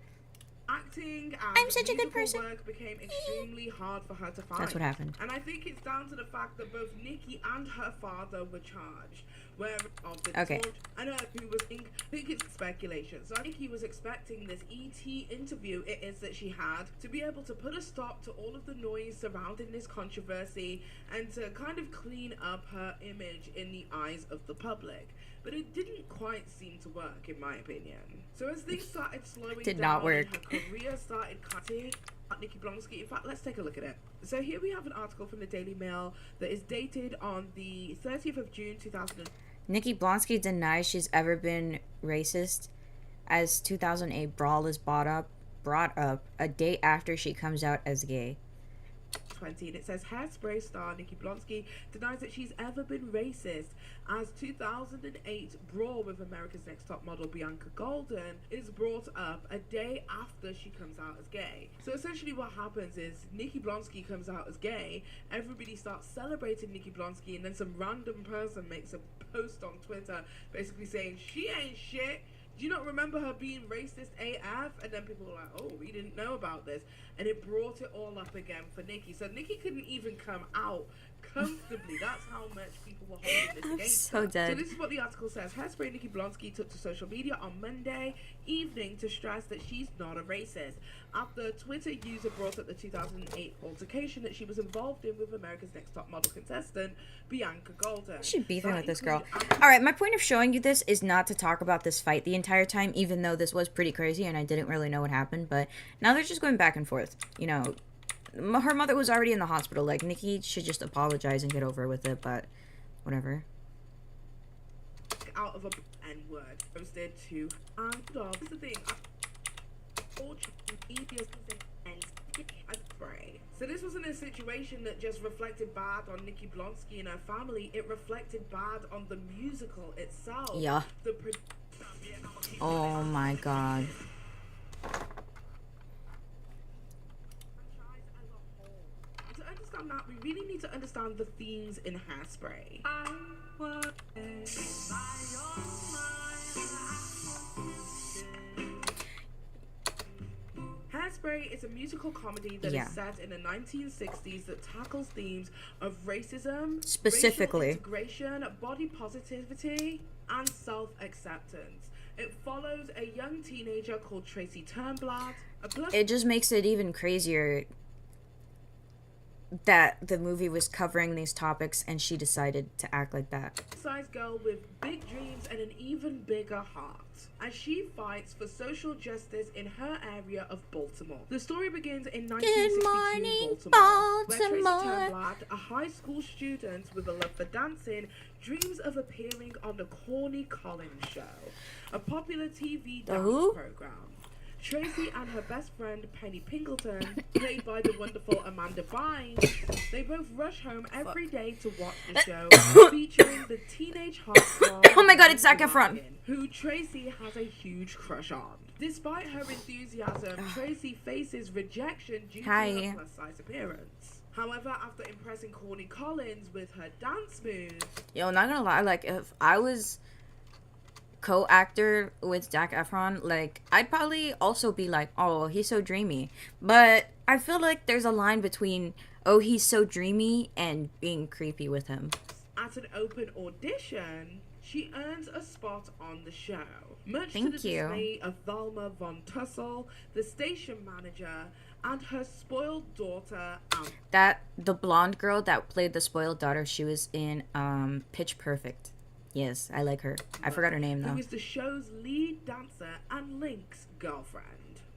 Acting and I'm such a good person. Work became extremely hard for her to find. That's what happened. And I think it's down to the fact that both Nikki and her father were charged. Where of the talk, and who was I think it's speculation. So I think he was expecting this ET interview it is that she had to be able to put a stop to all of the noise surrounding this controversy and to kind of clean up her image in the eyes of the public. But it didn't quite seem to work, in my opinion. So as things started slowing Did down not work. and her career started cutting at Nikki Blonsky. In fact, let's take a look at it. So here we have an article from the Daily Mail that is dated on the 30th of June 2000. Nikki Blonsky denies she's ever been racist as 2008 brawl is brought up a day after she comes out as gay. 20, and it says Hairspray star Nikki Blonsky denies that she's ever been racist as 2008 brawl with America's Next Top Model Bianca Golden is brought up a day after she comes out as gay. So essentially what happens is Nikki Blonsky comes out as gay, everybody starts celebrating Nikki Blonsky, and then some random person makes a post on Twitter basically saying she ain't shit. Do you not remember her being racist AF? And then people were like, oh, we didn't know about this. And it brought it all up again for Nikki. So Nikki couldn't even come out comfortably. That's how much people were holding this against her. dead. So this is what the article says. Hairspray Nikki Blonsky took to social media on Monday evening to stress that she's not a racist. After a Twitter user brought up the 2008 altercation that she was involved in with America's Next Top Model contestant, Bianca Golden. She beefing with this girl. Alright, my point of showing you this is not to talk about this fight the entire time, even though this was pretty crazy and I didn't really know what happened, but now they're just going back and forth. You know, her mother was already in the hospital. Like, Nikki should just apologize and get over with it, but whatever. Out of a N-word posted to Underdog. Here's the thing. So this wasn't a situation that just reflected bad on Nikki Blonsky and her family. It reflected bad on the musical itself. Yeah. Oh my god. To understand that, we really need to understand the themes in Hairspray. Hairspray is a musical comedy that is set in the 1960s that tackles themes of racism, specifically racial integration, body positivity, and self-acceptance. It follows a young teenager called Tracy Turnblad. It just makes it even crazier that the movie was covering these topics and she decided to act like that. Size girl with big dreams and an even bigger heart as she fights for social justice in her area of Baltimore. The story begins in 1962 Baltimore, where Tracy Turnblad, a high school student with a love for dancing, dreams of appearing on the Corny Collins Show, a popular TV dance program. Tracy and her best friend Penny Pingleton, played by the wonderful Amanda Bynes, they both rush home every day to watch the show, featuring the teenage heartthrob. Oh my god, it's Zac Efron, who Tracy has a huge crush on. Despite her enthusiasm, Tracy faces rejection due to her plus-size appearance. However, after impressing Corny Collins with her dance moves, yo, not gonna lie, like if I was co-actor with Zac Efron, like I'd probably also be like, oh, he's so dreamy. But I feel like there's a line between, oh, he's so dreamy and being creepy with him. At an open audition, she earns a spot on the show, much to the Thank you. dismay of Velma Von Tussle, the station manager, and her spoiled daughter. That the blonde girl that played the spoiled daughter, she was in Pitch Perfect. Yes, I like her. I forgot her name though. Who is the show's lead dancer and Link's girlfriend.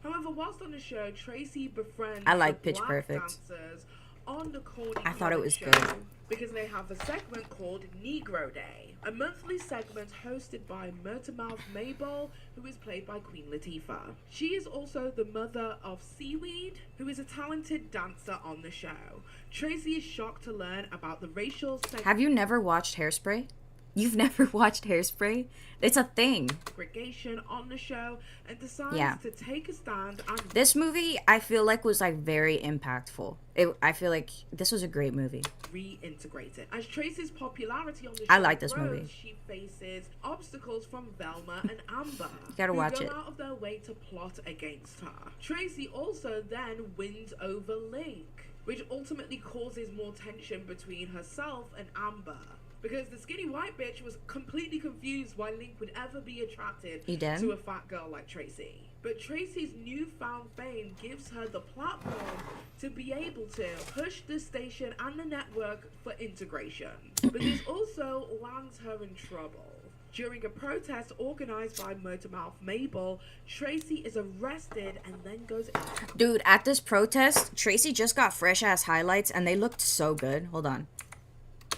However, whilst on the show, Tracy befriends I like the Pitch black Perfect. dancers on the corny I thought it was show good. because they have a segment called Negro Day, a monthly segment hosted by Murdermouth Mabel, who is played by Queen Latifah. She is also the mother of Seaweed, who is a talented dancer on the show. Tracy is shocked to learn about the racial Have you never watched Hairspray? You've never watched Hairspray? It's a thing. segregation on the show and decides Yeah. to take a stand and This movie, I feel like, was like very impactful. I feel like this was a great movie. reintegrate it. As Tracy's popularity on the show I like this grows, movie. she faces obstacles from Velma and Amber, You gotta who watch go it. out of their way to plot against her. Tracy also then wins over Link, which ultimately causes more tension between herself and Amber. Because the skinny white bitch was completely confused why Link would ever be attracted You did? to a fat girl like Tracy. But Tracy's newfound fame gives her the platform to be able to push the station and the network for integration. But this also lands her in trouble. During a protest organized by Murdermouth Mabel, Tracy is arrested and then goes Dude, at this protest, Tracy just got fresh ass highlights and they looked so good. Hold on.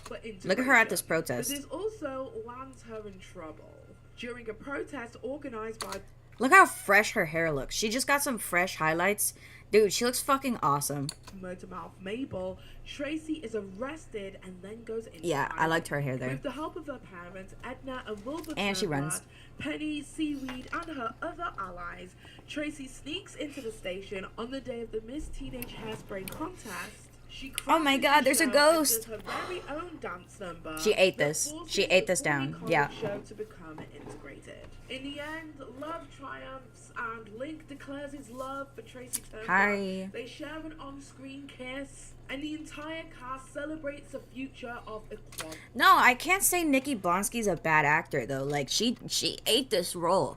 for integration. Look at her at this But protest. this also lands her in trouble. During a protest organized by Look how fresh her hair looks. She just got some fresh highlights. Dude, she looks fucking awesome. Murdermouth Mabel, Tracy is arrested and then goes into Yeah, I liked her hair there. With the help of her parents, Edna and Wilbur And she Turnblad, runs. Penny, Seaweed, and her other allies, Tracy sneaks into the station on the day of the Miss Teenage Hairspray contest. She Oh my crashes God, the there's a show and ghost. does her very own dance number. She ate that this. forces She ate the this down. fully Yeah. colored show to become integrated. In the end, love triumphs and Link declares his love for Tracy Turnblad. Hi. They share an on-screen kiss, and the entire cast celebrates the future of equality. No, I can't say Nikki Blonsky's a bad actor though. Like she ate this role.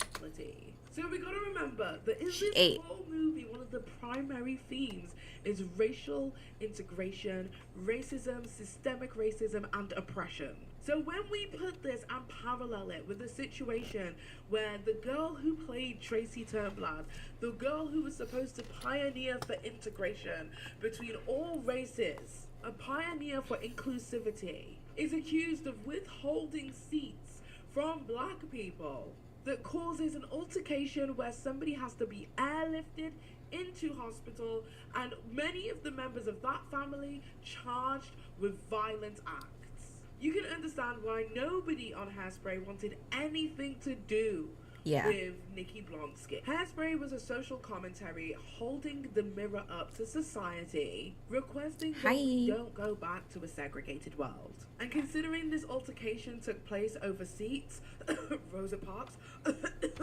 So we gotta remember that in this ate. whole movie, one of the primary themes is racial integration, racism, systemic racism, and oppression. So when we put this and parallel it with the situation where the girl who played Tracy Turnblad, the girl who was supposed to pioneer for integration between all races, a pioneer for inclusivity, is accused of withholding seats from black people, that causes an altercation where somebody has to be airlifted into hospital and many of the members of that family charged with violent acts. You can understand why nobody on Hairspray wanted anything to do Yeah. with Nikki Blonsky. Hairspray was a social commentary holding the mirror up to society, requesting that we don't go back to a segregated world. And considering this altercation took place over seats, Rosa Parks,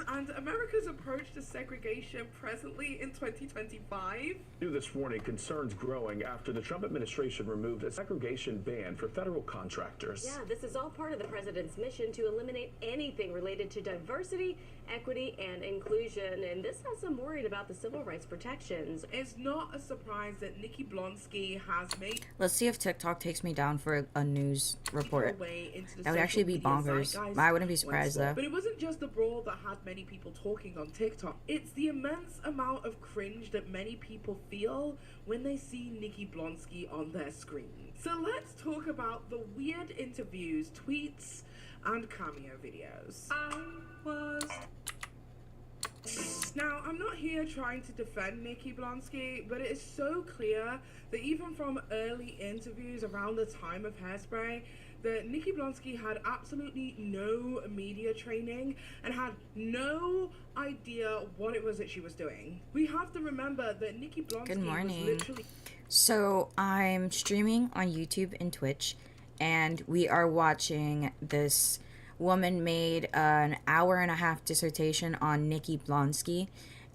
and America's approach to segregation presently in 2025, New this morning, concerns growing after the Trump administration removed a segregation ban for federal contractors. Yeah, this is all part of the president's mission to eliminate anything related to diversity, equity, and inclusion. And this has them worried about the civil rights protections. It's not a surprise that Nikki Blonsky has made Let's see if TikTok takes me down for a news report. her way into the That would actually be social media bonkers. zeitgeist I wouldn't be surprised once more. though. But it wasn't just the brawl that had many people talking on TikTok. It's the immense amount of cringe that many people feel when they see Nikki Blonsky on their screen. So let's talk about the weird interviews, tweets, and cameo videos. Now, I'm not here trying to defend Nikki Blonsky, but it is so clear that even from early interviews around the time of Hairspray, that Nikki Blonsky had absolutely no media training and had no idea what it was that she was doing. We have to remember that Nikki Blonsky Good was morning. literally So I'm streaming on YouTube and Twitch, and we are watching this woman made an hour-and-a-half dissertation on Nikki Blonsky,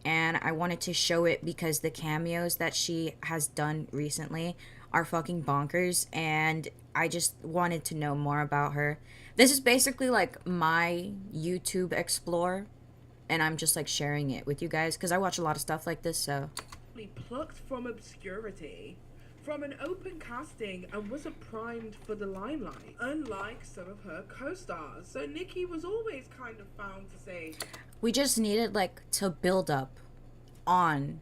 and I wanted to show it because the cameos that she has done recently are fucking bonkers, and I just wanted to know more about her. This is basically like my YouTube explore, and I'm just like sharing it with you guys because I watch a lot of stuff like this. So plucked from obscurity, from an open casting, and wasn't primed for the limelight, unlike some of her co-stars. So Nikki was always kind of found to say, we just needed like to build up on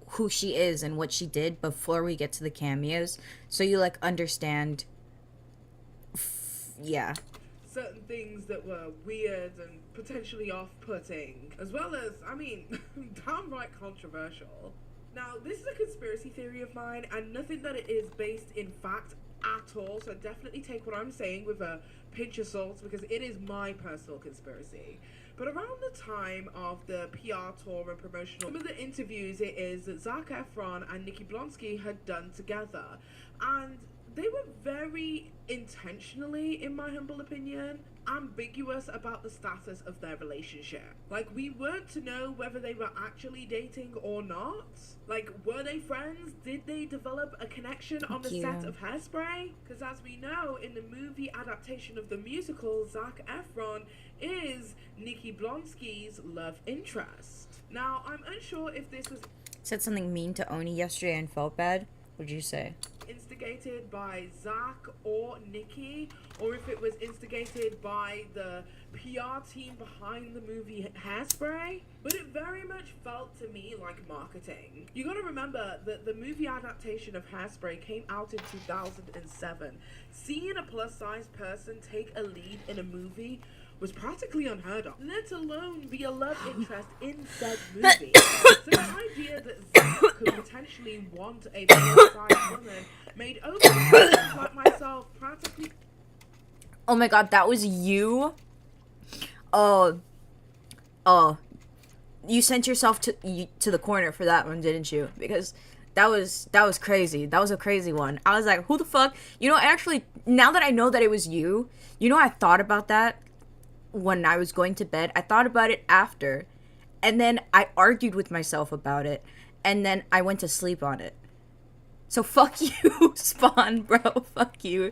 who she is and what she did before we get to the cameos, so you like understand. Yeah. Certain things that were weird and potentially off-putting, as well as, I mean, downright controversial. Now, this is a conspiracy theory of mine, and nothing that it is based in fact at all, so definitely take what I'm saying with a pinch of salt, because it is my personal conspiracy. But around the time of the PR tour and promotional, some of the interviews it is that Zac Efron and Nikki Blonsky had done together, and they were very intentionally, in my humble opinion, ambiguous about the status of their relationship. Like, we weren't to know whether they were actually dating or not. Like, were they friends? Did they develop a connection on the set of Hairspray? Because as we know, in the movie adaptation of the musical, Zac Efron is Nikki Blonsky's love interest. Now, I'm unsure if this was Said something mean to Oni yesterday and felt bad. What'd you say? instigated by Zac or Nikki, or if it was instigated by the PR team behind the movie Hairspray, but it very much felt to me like marketing. You gotta remember that the movie adaptation of Hairspray came out in 2007. Seeing a plus-size person take a lead in a movie was practically unheard of, let alone be a love interest in said movie. So the idea that Zac could potentially want a plus-size woman made overseers like myself practically... Oh my god, that was you? Oh, you sent yourself to the corner for that one, didn't you? Because that was crazy. That was a crazy one. I was like, who the fuck? You know, actually, now that I know that it was you, you know, I thought about that when I was going to bed. I thought about it after, and then I argued with myself about it, and then I went to sleep on it. So fuck you, Spawn, bro. Fuck you.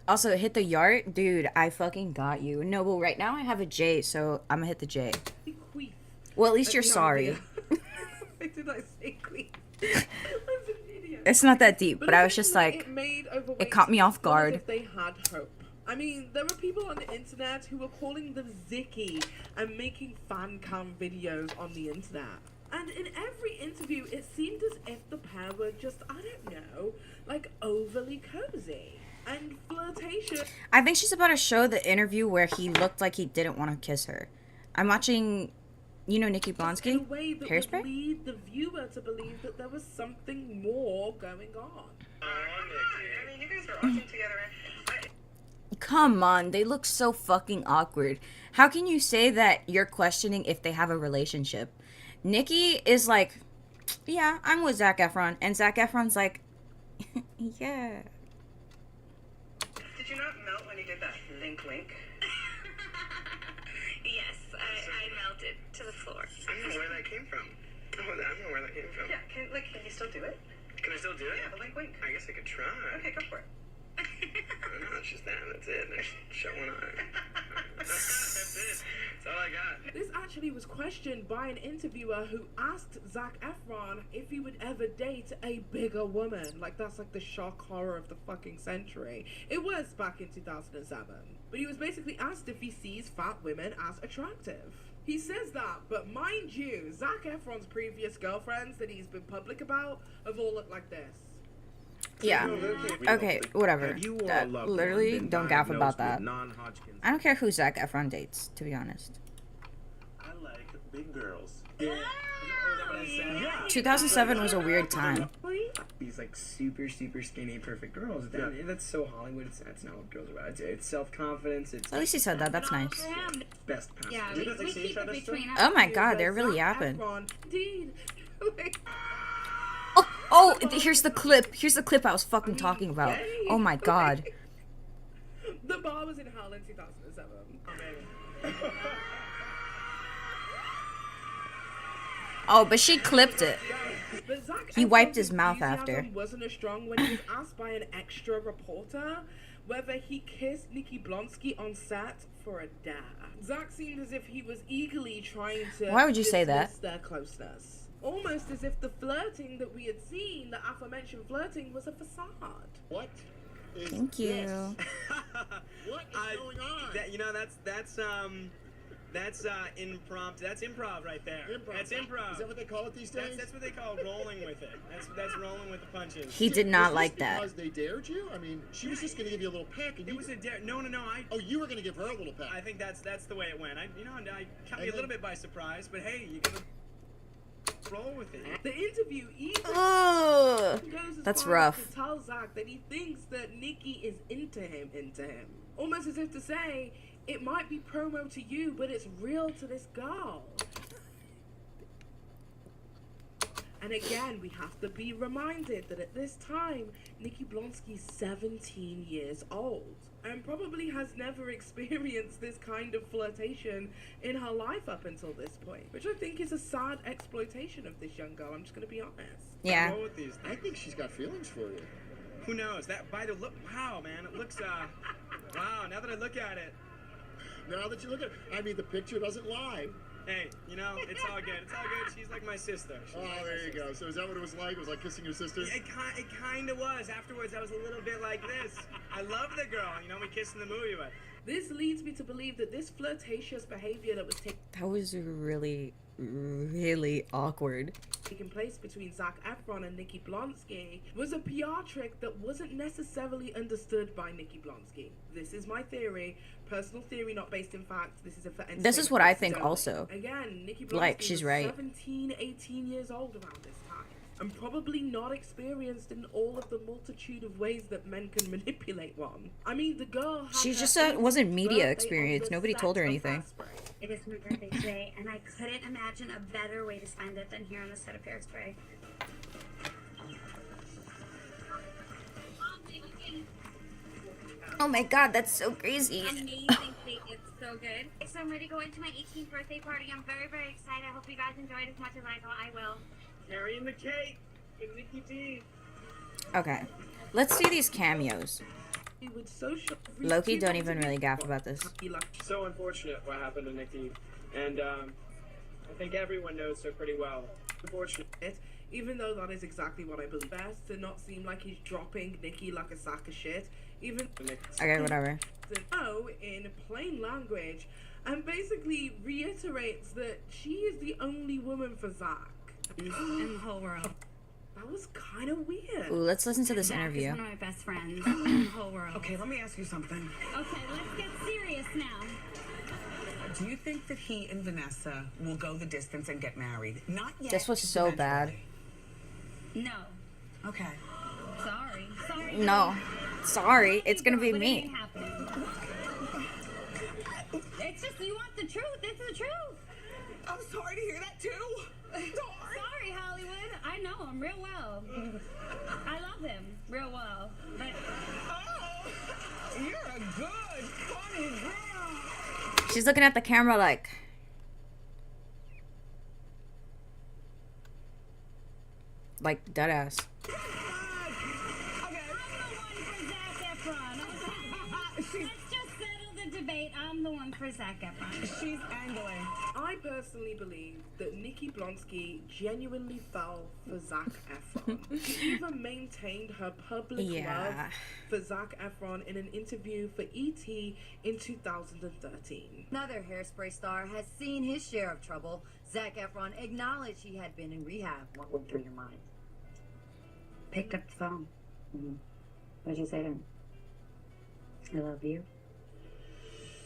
Also, hit the yard? Dude, I fucking got you. No, well, right now I have a J, so I'm gonna hit the J. Well, at least you're sorry. Did I say queef? It's not that deep, but I was just like, it caught me off guard. If they had hope. I mean, there were people on the internet who were calling them Zicky and making fan cam videos on the internet. And in every interview, it seemed as if the pair were just, I don't know, like overly cozy and flirtatious. I think she's about to show the interview where he looked like he didn't want to kiss her. I'm watching, you know, Nikki Blonsky? In a way that Hairspray? would lead the viewer to believe that there was something more going on. I mean, you guys are watching together. Come on, they look so fucking awkward. How can you say that you're questioning if they have a relationship? Nikki is like, yeah, I'm with Zac Efron. And Zac Efron's like, yeah. Did you not melt when you did that link wink? Yes, I melted to the floor. I don't know where that came from. I don't know where that came from. Yeah, can you still do it? Can I still do it? Yeah, the link wink. I guess I could try. Okay, go for it. I don't know, it's just that. That's it. I just shut one eye. That's it. That's all I got. This actually was questioned by an interviewer who asked Zac Efron if he would ever date a bigger woman. Like, that's like the shock horror of the fucking century. It was back in 2007. But he was basically asked if he sees fat women as attractive. He says that, but mind you, Zac Efron's previous girlfriends that he's been public about have all looked like this. Yeah. Okay, whatever. Literally, don't gaff about that. I don't care who Zac Efron dates, to be honest. I like big girls. 2007 was a weird time. These like super skinny perfect girls. That's so Hollywood. That's not what girls are about. It's self-confidence. It's At least he said that. That's nice. Best pass. Yeah, we keep it between us. Oh my god, they're really yapping. Indeed. Oh, here's the clip. Here's the clip I was fucking talking about. Oh my god. The bar was in hell in 2007. Oh, but she clipped it. But Zac He wiped his Efron's mouth after. enthusiasm wasn't as strong when he was asked by an extra reporter whether he kissed Nikki Blonsky on set for a dare. Zac seemed as if he was eagerly trying to Why would you say that? dismiss their closeness. Almost as if the flirting that we had seen, the aforementioned flirting, was a facade. What? Thank you. What is going on? You know, that's That's impromptu. That's improv right there. Improv. That's improv. Is that what they call it these days? That's what they call rolling with it. That's rolling with the punches. He did not Was like this that. because they dared you? I mean, she was just going to give you a little peck, and It was a dare. No. Oh, you were going to give her a little peck. I think that's the way it went. I caught me a little bit by surprise, but hey, you gotta roll with it. The interview even Ugh, goes as that's far rough. as to tell Zach that he thinks that Nikki is into him. Almost as if to say, it might be promo to you, but it's real to this girl. And again, we have to be reminded that at this time, Nikki Blonsky's 17 years old and probably has never experienced this kind of flirtation in her life up until this point, which I think is a sad exploitation of this young girl. I'm just going to be honest. Yeah. Roll with these. I think she's got feelings for you. Who knows? That by the look, wow, man, it looks wow. Now that I look at it, Now that you look at it, I mean, the picture doesn't lie. hey, it's all good. It's all good. She's like my sister. There you go. So is that what it was like? It was like kissing your sister? Yeah, it kind of was. Afterwards, I was a little bit like this. I love the girl. We kissed in the movie, but This leads me to believe that this flirtatious behavior that was That was really, really awkward. taking place between Zac Efron and Nikki Blonsky was a PR trick that wasn't necessarily understood by Nikki Blonsky. This is my theory, personal theory, not based in fact. This is a This is what I think also. Again, Nikki Blonsky Like, she's was right. 17, 18 years old around this time, and probably not experienced in all of the multitude of ways that men can manipulate one. I mean, the girl had She her just 18th wasn't media birthday on experienced. the Nobody set told her of anything. Hairspray. It is my birthday today, and I couldn't imagine a better way to spend it than here on the set of Hairspray. Oh my god, that's so crazy. Amazing cake. It's so good. So I'm ready to go into my 18th birthday party. I'm very, very excited. I hope you guys enjoy it as much as I thought I will. carrying the cake with Nikki T. Okay, let's see these cameos. Loki don't even really gaff about this. So unfortunate what happened to Nikki, and I think everyone knows her pretty well. Unfortunate. Even though that is exactly what I believe. Best to not seem like he's dropping Nikki like a sack of shit. Even Okay, whatever. to know in plain language, and basically reiterates that she is the only woman for Zach in the whole world. That was kind of weird. Ooh, let's listen to this Zach interview. is one of my best friends in the whole world. Okay, let me ask you something. Okay, let's get serious now. Do you think that he and Vanessa will go the distance and get married? Not yet. This was so bad. No. Okay. Sorry. No. Sorry, it's gonna be But it me. ain't happening. It's just, you want the truth. It's the truth. I'm sorry to hear that too. Sorry, Hollywood. I know him real well. I love him real well. But You're a good, funny girl. She's looking at the camera like. Like, deadass. Let's just settle the debate. I'm the one for Zac Efron. She's angling. I personally believe that Nikki Blonsky genuinely fell for Zac Efron. She even maintained her public love for Zac Efron in an interview for E.T. in 2013. Another Hairspray star has seen his share of trouble. Zac Efron acknowledged he had been in rehab. What went through your mind? Picked up the phone. What'd you say to him? I love you.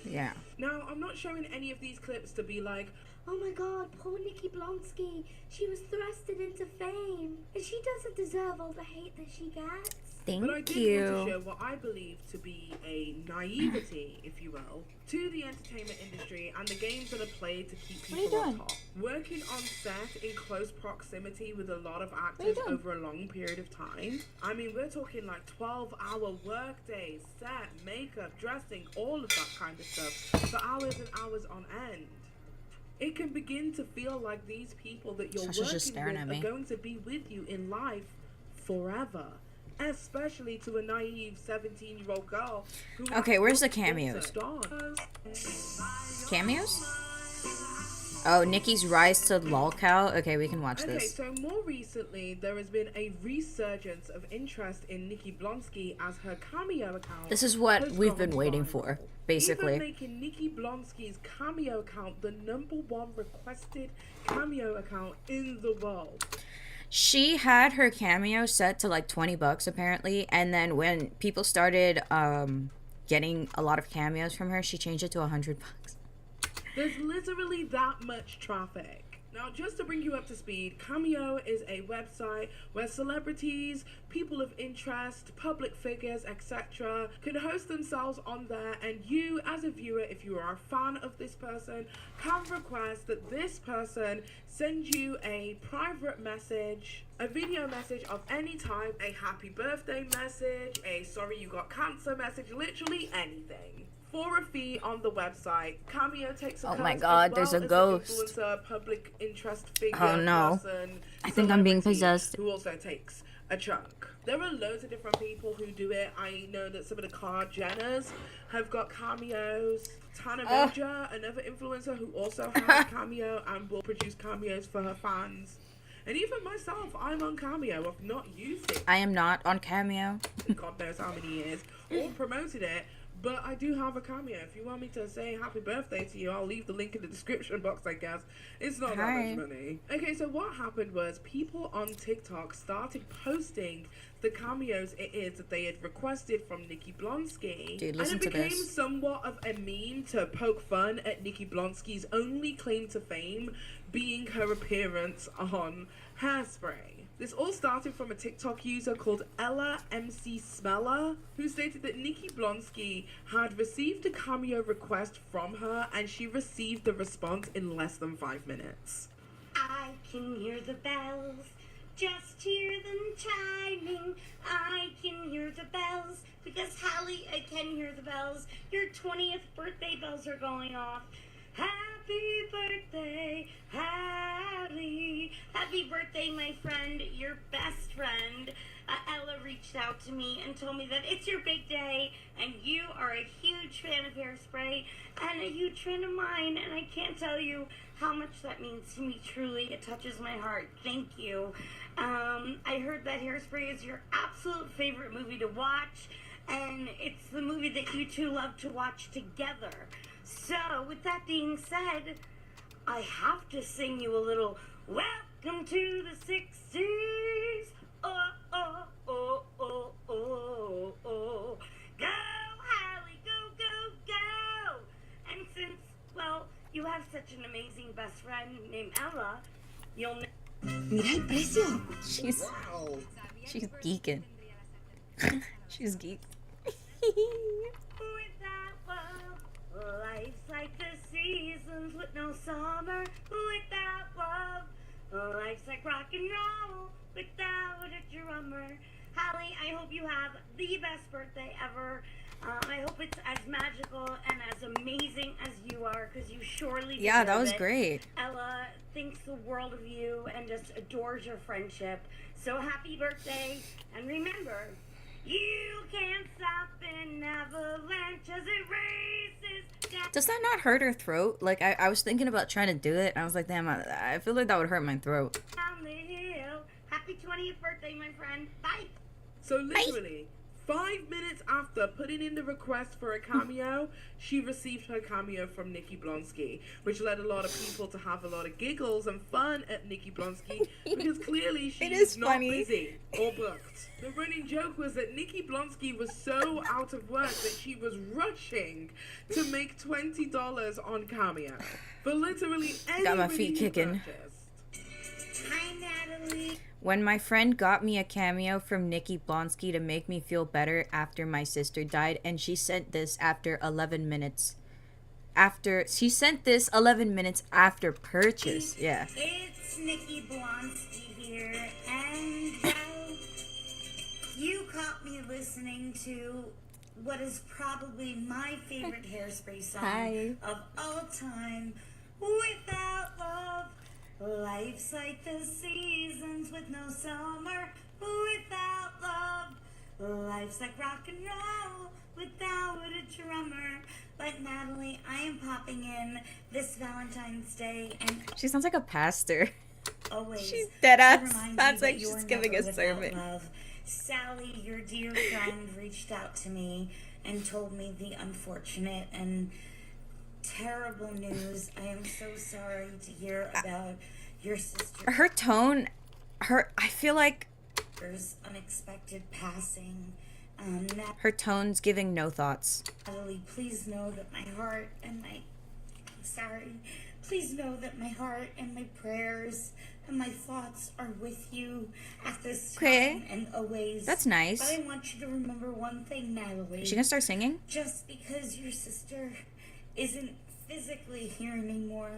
Yeah. Now, I'm not showing any of these clips to be like, Oh my god, poor Nikki Blonsky. She was thrusted into fame. And she doesn't deserve all the hate that she gets. but I did want to show what I believe to be a naivety, if you will, to the entertainment industry and the games that are played to keep What are you people on doing? top. Working on set in close proximity with a lot of What are you actors doing? over a long period of time. I mean, we're talking like 12-hour work days, set, makeup, dressing, all of that kind of stuff for hours and hours on end. It can begin to feel like these people that you're Sasha's just staring working at with me. are going to be with you in life forever. Especially to a naive 17-year-old girl who Okay, where's the cameos? stars. Cameos? Oh, Nikki's rise to lolcow. Okay, we can watch Okay, this. so more recently, there has been a resurgence of interest in Nikki Blonsky as her Cameo account. This is what has we've gone been waiting viral, for, even basically. making Nikki Blonsky's Cameo account the #1 requested Cameo account in the world. She had her Cameo set to like $20 apparently, and then when people started getting a lot of cameos from her, she changed it to $100. There's literally that much traffic. Now, just to bring you up to speed, Cameo is a website where celebrities, people of interest, public figures, etc. can host themselves on there, and you, as a viewer, if you are a fan of this person, can request that this person send you a private message, a video message of any type, a happy birthday message, a sorry you got cancer message, literally anything. For a fee on the website. Cameo takes a Oh cut my god, as there's well a as ghost. the influencer, public interest figure, Oh no. person, I think I'm being celebrity possessed. who also takes a chunk. There are loads of different people who do it. I know that some of the Card Jenners have got cameos. Tana Major, another influencer who also has Cameo and will produce cameos for her fans. And even myself, I'm on Cameo. I've not used it. I am not on Cameo. God knows how many years. Or promoted it. But I do have a Cameo. If you want me to say happy birthday to you, I'll leave the link in the description box, I guess. It's not that much money. Okay, so what happened was people on TikTok started posting the cameos it is that they had requested from Nikki Blonsky. Dude, listen to and it became this. somewhat of a meme to poke fun at Nikki Blonsky's only claim to fame being her appearance on Hairspray. This all started from a TikTok user called Ella MC Smeller, who stated that Nikki Blonsky had received a cameo request from her and she received the response in less than 5 minutes. I can hear the bells, just hear them chiming. I can hear the bells, because Hallie, I can hear the bells. Your 20th birthday bells are going off. Happy birthday, Hallie. Happy birthday, my friend, your best friend. Ella reached out to me and told me that it's your big day and you are a huge fan of Hairspray and a huge fan of mine, and I can't tell you how much that means to me. Truly, it touches my heart. Thank you. I heard that Hairspray is your absolute favorite movie to watch, and it's the movie that you two love to watch together. So, with that being said, I have to sing you a little Welcome to the 60s. Oh, oh, oh, oh, oh, oh. Go, Hallie, go, go, go. And since, well, you have such an amazing best friend named Ella, you'll Mira el precio. She's geeking. She's geek. Life's like the seasons with no summer without love. Life's like rock and roll without a drummer. Hallie, I hope you have the best birthday ever. I hope it's as magical and as amazing as you are, because you surely deserve Yeah, that was it. great. Ella thinks the world of you and just adores your friendship. So happy birthday, and remember, you can't stop an avalanche as it races down. Does that not hurt her throat? Like, I was thinking about trying to do it, and I was like, damn, I feel like that would hurt my throat. Down the hill. Happy 20th birthday, my friend. Bye. So literally, 5 minutes after putting in the request for a cameo, she received her cameo from Nikki Blonsky, which led a lot of people to have a lot of giggles and fun at Nikki Blonsky, because clearly she is not busy or booked. The running joke was that Nikki Blonsky was so out of work that she was rushing to make $20 on Cameo for literally any Got my feet kicking. Hi, Natalie. When my friend got me a cameo from Nikki Blonsky to make me feel better after my sister died, and she sent this after 11 minutes. She sent this 11 minutes after purchase. Yeah. It's Nikki Blonsky here, and you caught me listening to what is probably my favorite Hairspray song Hi. of all time, Without Love. Life's like the seasons with no summer without love. Life's like rock and roll without a drummer. But Natalie, I am popping in this Valentine's Day and She sounds like a pastor. always She's dead to ass. remind Sounds you like that you she's are giving never a without sermon. love. Sally, your dear friend, reached out to me and told me the unfortunate and terrible news. I am so sorry to hear about your sister. Her tone, I feel like Unexpected passing. her tone's giving no thoughts. Natalie, please know that my heart and my please know that my heart and my prayers and my thoughts are with you at this time and always. That's nice. But I want you to remember one thing, Natalie. Is she gonna start singing? Just because your sister isn't physically here anymore,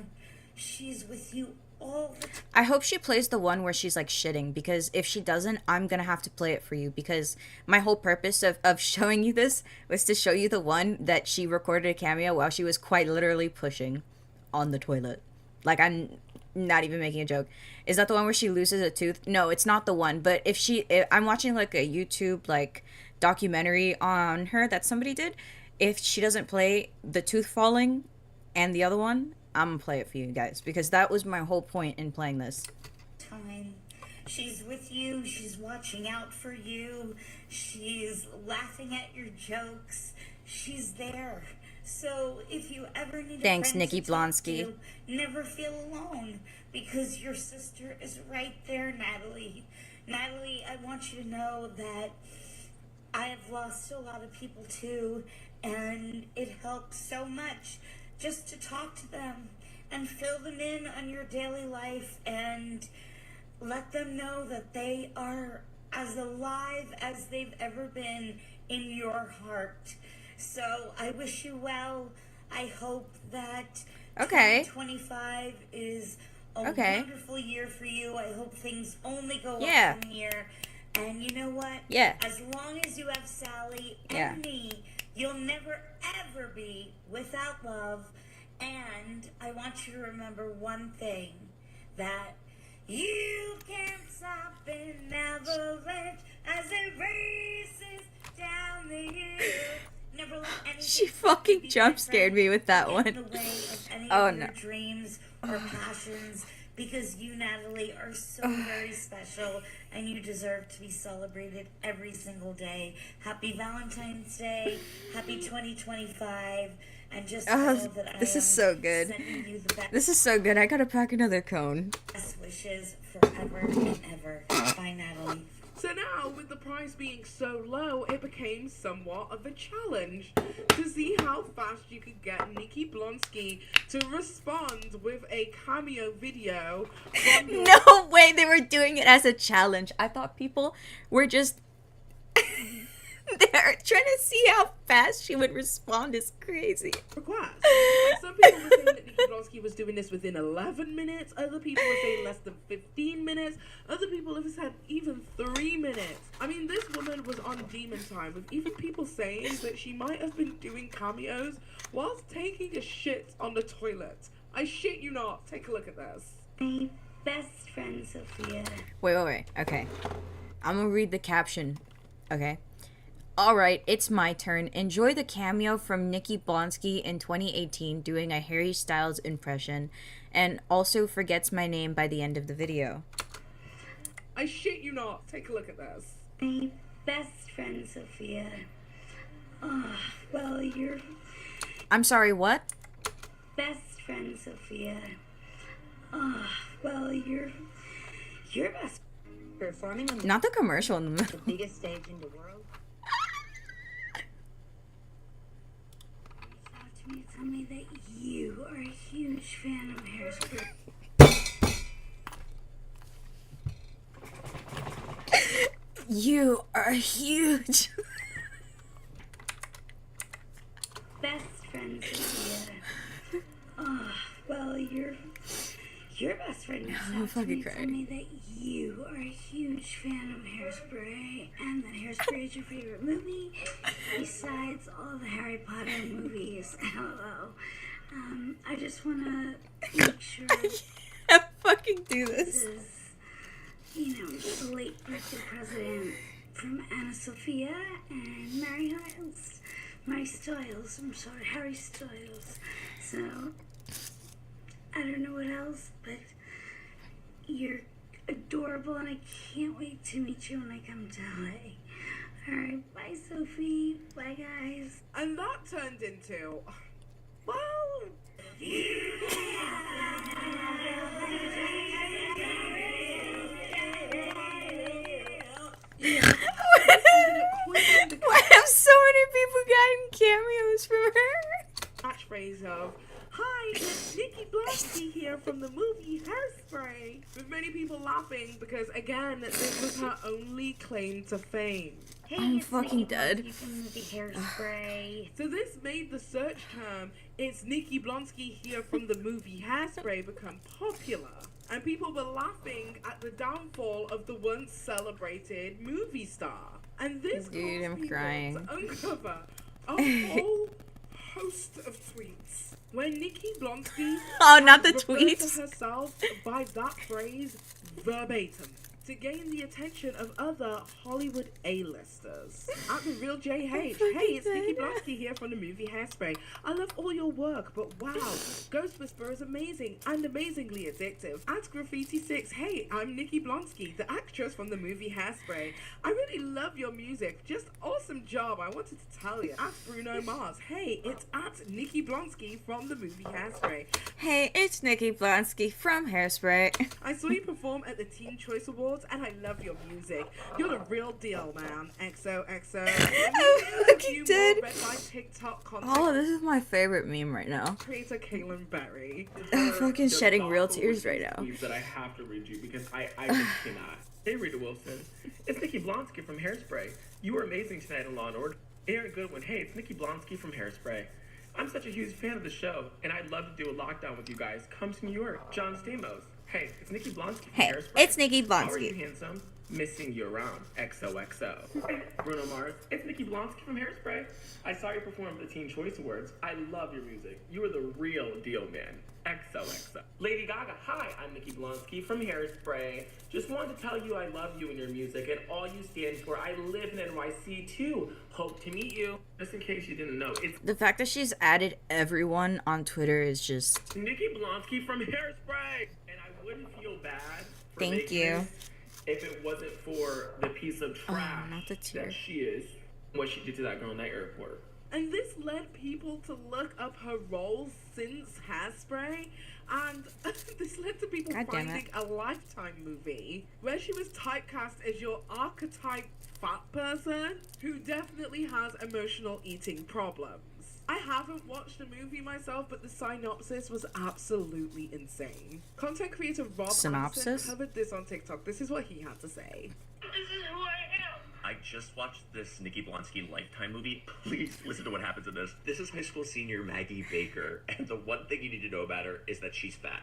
she's with you all the time. I hope she plays the one where she's like shitting, because if she doesn't, I'm gonna have to play it for you, because my whole purpose of showing you this was to show you the one that she recorded a cameo while she was quite literally pushing on the toilet. Like, I'm not even making a joke. Is that the one where she loses a tooth? No, it's not the one. But if I'm watching like a YouTube like documentary on her that somebody did. If she doesn't play the tooth falling and the other one, I'm gonna play it for you guys, because that was my whole point in playing this. Time. She's with you. She's watching out for you. She's laughing at your jokes. She's there. So if you ever need Thanks, a friend Nikki to talk Blonsky. to, never feel alone, because your sister is right there, Natalie. Natalie, I want you to know that I have lost a lot of people too, and it helps so much just to talk to them and fill them in on your daily life and let them know that they are as alive as they've ever been in your heart. So I wish you well. I hope that 2025 is a wonderful year for you. I hope things only go up from here. And you know what? As long as you have Sally and me, you'll never ever be without love. And I want you to remember one thing, that you can't stop an avalanche as it races down the hill. Never let anything She fucking jump scared me with that one. get in the way of any Oh of no. your dreams or passions, because you, Natalie, are so very special and you deserve to be celebrated every single day. Happy Valentine's Day. Happy 2025. And just know that I This am is so good. sending you the best This is so good. I gotta pack another cone. wishes forever and ever. Bye, Natalie. So now, with the price being so low, it became somewhat of a challenge to see how fast you could get Nikki Blonsky to respond with a cameo video from your... No way they were doing it as a challenge. I thought people were just... They're trying to see how fast she would respond. Is crazy. request. Some people were saying that Nikki Blonsky was doing this within 11 minutes. Other people were saying less than 15 minutes. Other people have said even 3 minutes. I mean, this woman was on demon time, with even people saying that she might have been doing cameos whilst taking a shit on the toilet. I shit you not. Take a look at this. My best friend, Sophia. Wait. Okay. I'm gonna read the caption. Okay. Alright, it's my turn. Enjoy the cameo from Nikki Blonsky in 2018 doing a Harry Styles impression, and also forgets my name by the end of the video. I shit you not. Take a look at this. My best friend, Sophia. Oh, well, you're... I'm sorry, what? Best friend, Sophia. Oh, well, you're best... Performing on Not the commercial in the the biggest stage in the world. Tell me that you are a huge fan of Hairspray. You are huge. Best friend, Sophia. Oh, well, you're best friend. I'm fucking Tell crying. me that you are a huge fan of Hairspray, and that Hairspray is your favorite movie, besides all the Harry Potter movies. LOL. I just want to make sure I can't fucking do this this. is, the late birthday present from Anna Sophia and Mary Hiles. my Styles. I'm sorry, Harry Styles. So, I don't know what else, but you're adorable, and I can't wait to meet you when I come to LA. Alright, bye, Sophie. Bye, guys. And that turned into, well, Why have so many people gotten cameos from her? Catchphrase of, "Hi, it's Nikki Blonsky here from the movie Hairspray," with many people laughing because, again, this was her only claim to fame. Hey, I'm it's fucking Nikki dead. Blonsky from the movie Hairspray. So this made the search term, "It's Nikki Blonsky here from the movie Hairspray," become popular. And people were laughing at the downfall of the once celebrated movie star. And this Dude, caused I'm people crying. to uncover a whole host of tweets where Nikki Blonsky Oh, not the referred tweets. to herself by that phrase verbatim to gain the attention of other Hollywood A-listers. At the real JH, "Hey, it's Nikki Blonsky here from the movie Hairspray. I love all your work, but wow, Ghost Whisperer is amazing and amazingly addictive. At Graffiti6, hey, I'm Nikki Blonsky, the actress from the movie Hairspray. I really love your music, just awesome job, I wanted to tell you. At Bruno Mars, hey, it's at Nikki Blonsky from the movie Hairspray. Hey, it's Nikki Blonsky from Hairspray. I saw you perform at the Teen Choice Awards, and I love your music. You're the real deal, man. XOXO. I'm fucking dead. Red Light TikTok content Oh, this is my favorite meme right now. creator Kaylin Berry. I'm fucking shedding real tears right now. Tweets that I have to read you because I just cannot. Hey, Rita Wilson. It's Nikki Blonsky from Hairspray. You were amazing tonight on Law & Order. Aaron Goodwin. Hey, it's Nikki Blonsky from Hairspray. I'm such a huge fan of the show, and I'd love to do a lockdown with you guys. Come to New York. John Stamos. Hey, it's Nikki Blonsky from Hey, Hairspray. it's Nikki How are you, Blonsky. handsome? Missing you around. XOXO. Bruno Mars. It's Nikki Blonsky from Hairspray. I saw you perform at the Teen Choice Awards. I love your music. You are the real deal, man. XOXO. Lady Gaga. Hi, I'm Nikki Blonsky from Hairspray. Just wanted to tell you I love you and your music and all you stand for. I live in NYC too. Hope to meet you. Just in case you didn't know, it's The fact that she's added everyone on Twitter is just... Nikki Blonsky from Hairspray. And I wouldn't feel bad for Thank making you. this if it wasn't for the piece of trash not the tear. that she is, what she did to that girl in that airport. And this led people to look up her roles since Hairspray, and this led to people God damn finding a Lifetime movie where she was typecast as your archetype fat person who definitely has emotional eating problems. I haven't watched the movie myself, but the synopsis was absolutely insane. Content creator Rob Synopsis? Anderson covered this on TikTok. This is what he had to say. This is who I am. I just watched this Nikki Blonsky Lifetime movie. Please listen to what happens in this. This is high school senior Maggie Baker, and the one thing you need to know about her is that she's fat.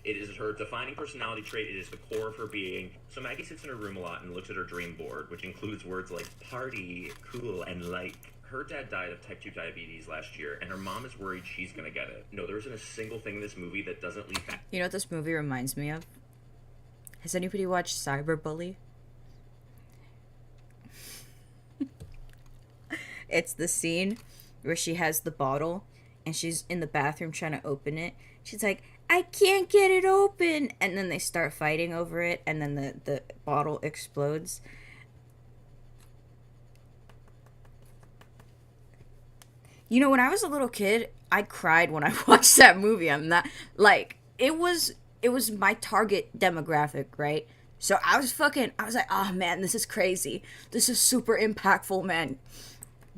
It is her defining personality trait. It is the core of her being. So Maggie sits in her room a lot and looks at her dream board, which includes words like party, cool, and like. Her dad died of type 2 diabetes last year, and her mom is worried she's gonna get it. No, there isn't a single thing in this movie that doesn't leave back. You know what this movie reminds me of? Has anybody watched Cyberbully? It's the scene where she has the bottle and she's in the bathroom trying to open it. She's like, I can't get it open. And then they start fighting over it, and then the bottle explodes. You know, when I was a little kid, I cried when I watched that movie. I'm not, like, it was my target demographic, right? So I was like, oh man, this is crazy. This is super impactful, man.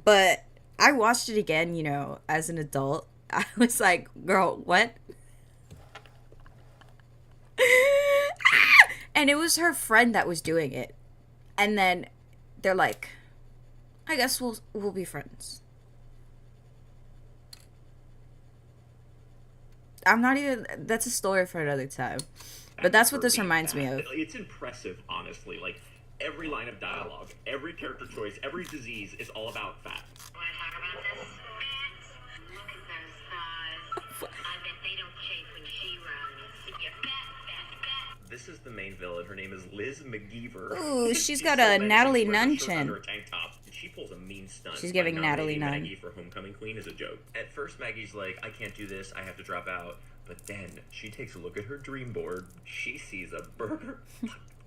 But I watched it again, you know, as an adult. I was like, girl, what? And it was her friend that was doing it. And then they're like, I guess we'll be friends. I'm not even, that's a story for another time. But that's what this reminds me of. It's impressive, honestly. Like, every line of dialogue, every character choice, every disease is all about fat. Want to talk about this? Look at those thighs. I bet they don't chafe when she runs. You're fat. This is the main villain. Her name is Liz McGeever. Ooh, she's got so a nice. Natalie She wears a Nunn shirt chin. under a tank top. she pulls a mean stunt. She's by giving Natalie nominating none. Maggie for homecoming queen as a joke. At first, Maggie's like, I can't do this, I have to drop out. But then she takes a look at her dream board. She sees a burger.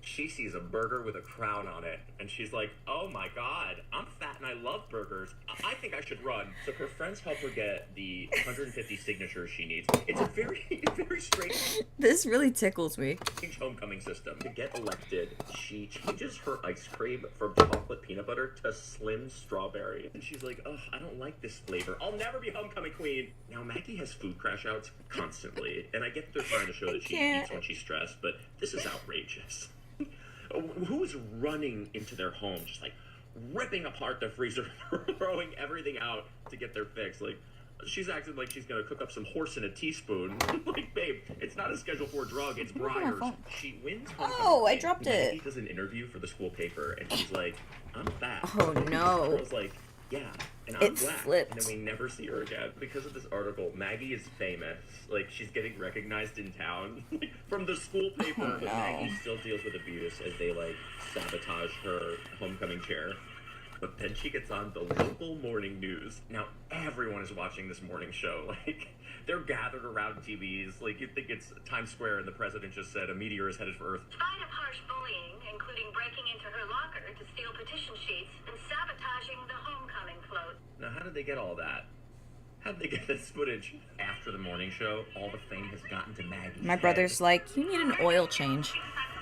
She sees a burger with a crown on it, and she's like, oh my god, I'm fat and I love burgers. I think I should run. So her friends help her get the 150 signatures she needs. It's a very, very strange This really tickles me. homecoming system. To get elected, she changes her ice cream from chocolate peanut butter to slim strawberry. And she's like, oh, I don't like this flavor. I'll never be homecoming queen. Now, Maggie has food crash outs constantly, and I get that they're trying to show that she eats when she's stressed, but this is outrageous. Who's running into their home, just like ripping apart the freezer, throwing everything out to get their fix? Like, she's acting like she's gonna cook up some horse in a teaspoon. Like, babe, it's not a Schedule 4 drug, it's briars. She wins. Oh, I dropped it. Maggie does an interview for the school paper, and she's like, I'm fat. Oh, no. The girl's like, yeah, and I'm It black. flipped. And then we never see her again. Because of this article, Maggie is famous. Like, she's getting recognized in town. From the school paper, Oh, but no. Maggie still deals with abuse as they, like, sabotage her homecoming chair. But then she gets on the local morning news. Now, everyone is watching this morning show. Like, they're gathered around TVs. Like, you'd think it's Times Square and the president just said a meteor is headed for Earth. In spite of harsh bullying, including breaking into her locker to steal petition sheets and sabotaging the homecoming float. Now, how did they get all that? How did they get this footage? After the morning show, all the fame has gotten to Maggie. My brother's like, you need an oil change.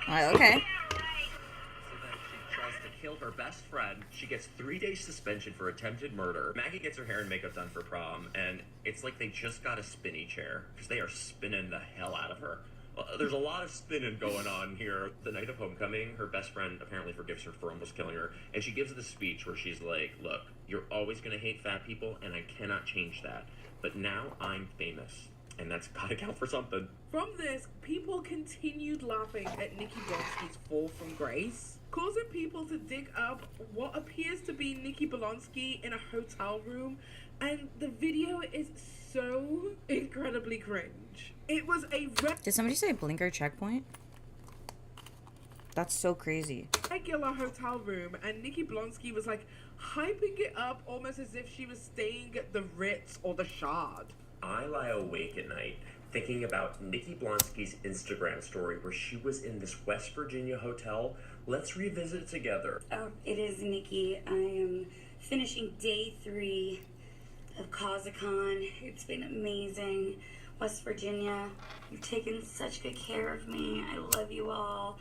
I'm like, okay. She tries to kill her best friend. She gets 3 days suspension for attempted murder. Maggie gets her hair and makeup done for prom, and it's like they just got a spinny chair because they are spinning the hell out of her. There's a lot of spinning going on here. The night of homecoming, her best friend apparently forgives her for almost killing her, and she gives this speech where she's like, look, you're always going to hate fat people, and I cannot change that. But now I'm famous, and that's got to count for something. From this, people continued laughing at Nikki Blonsky's fall from grace, causing people to dig up what appears to be Nikki Blonsky in a hotel room, and the video is so incredibly cringe. It was a Did somebody say blinker checkpoint? That's so crazy. regular hotel room, and Nikki Blonsky was like hyping it up almost as if she was staying at the Ritz or the Shard. I lie awake at night thinking about Nikki Blonsky's Instagram story where she was in this West Virginia hotel. Let's revisit it together. Oh, it is Nikki. I am finishing day 3 of CausaCon. It's been amazing. West Virginia, you've taken such good care of me. I love you all.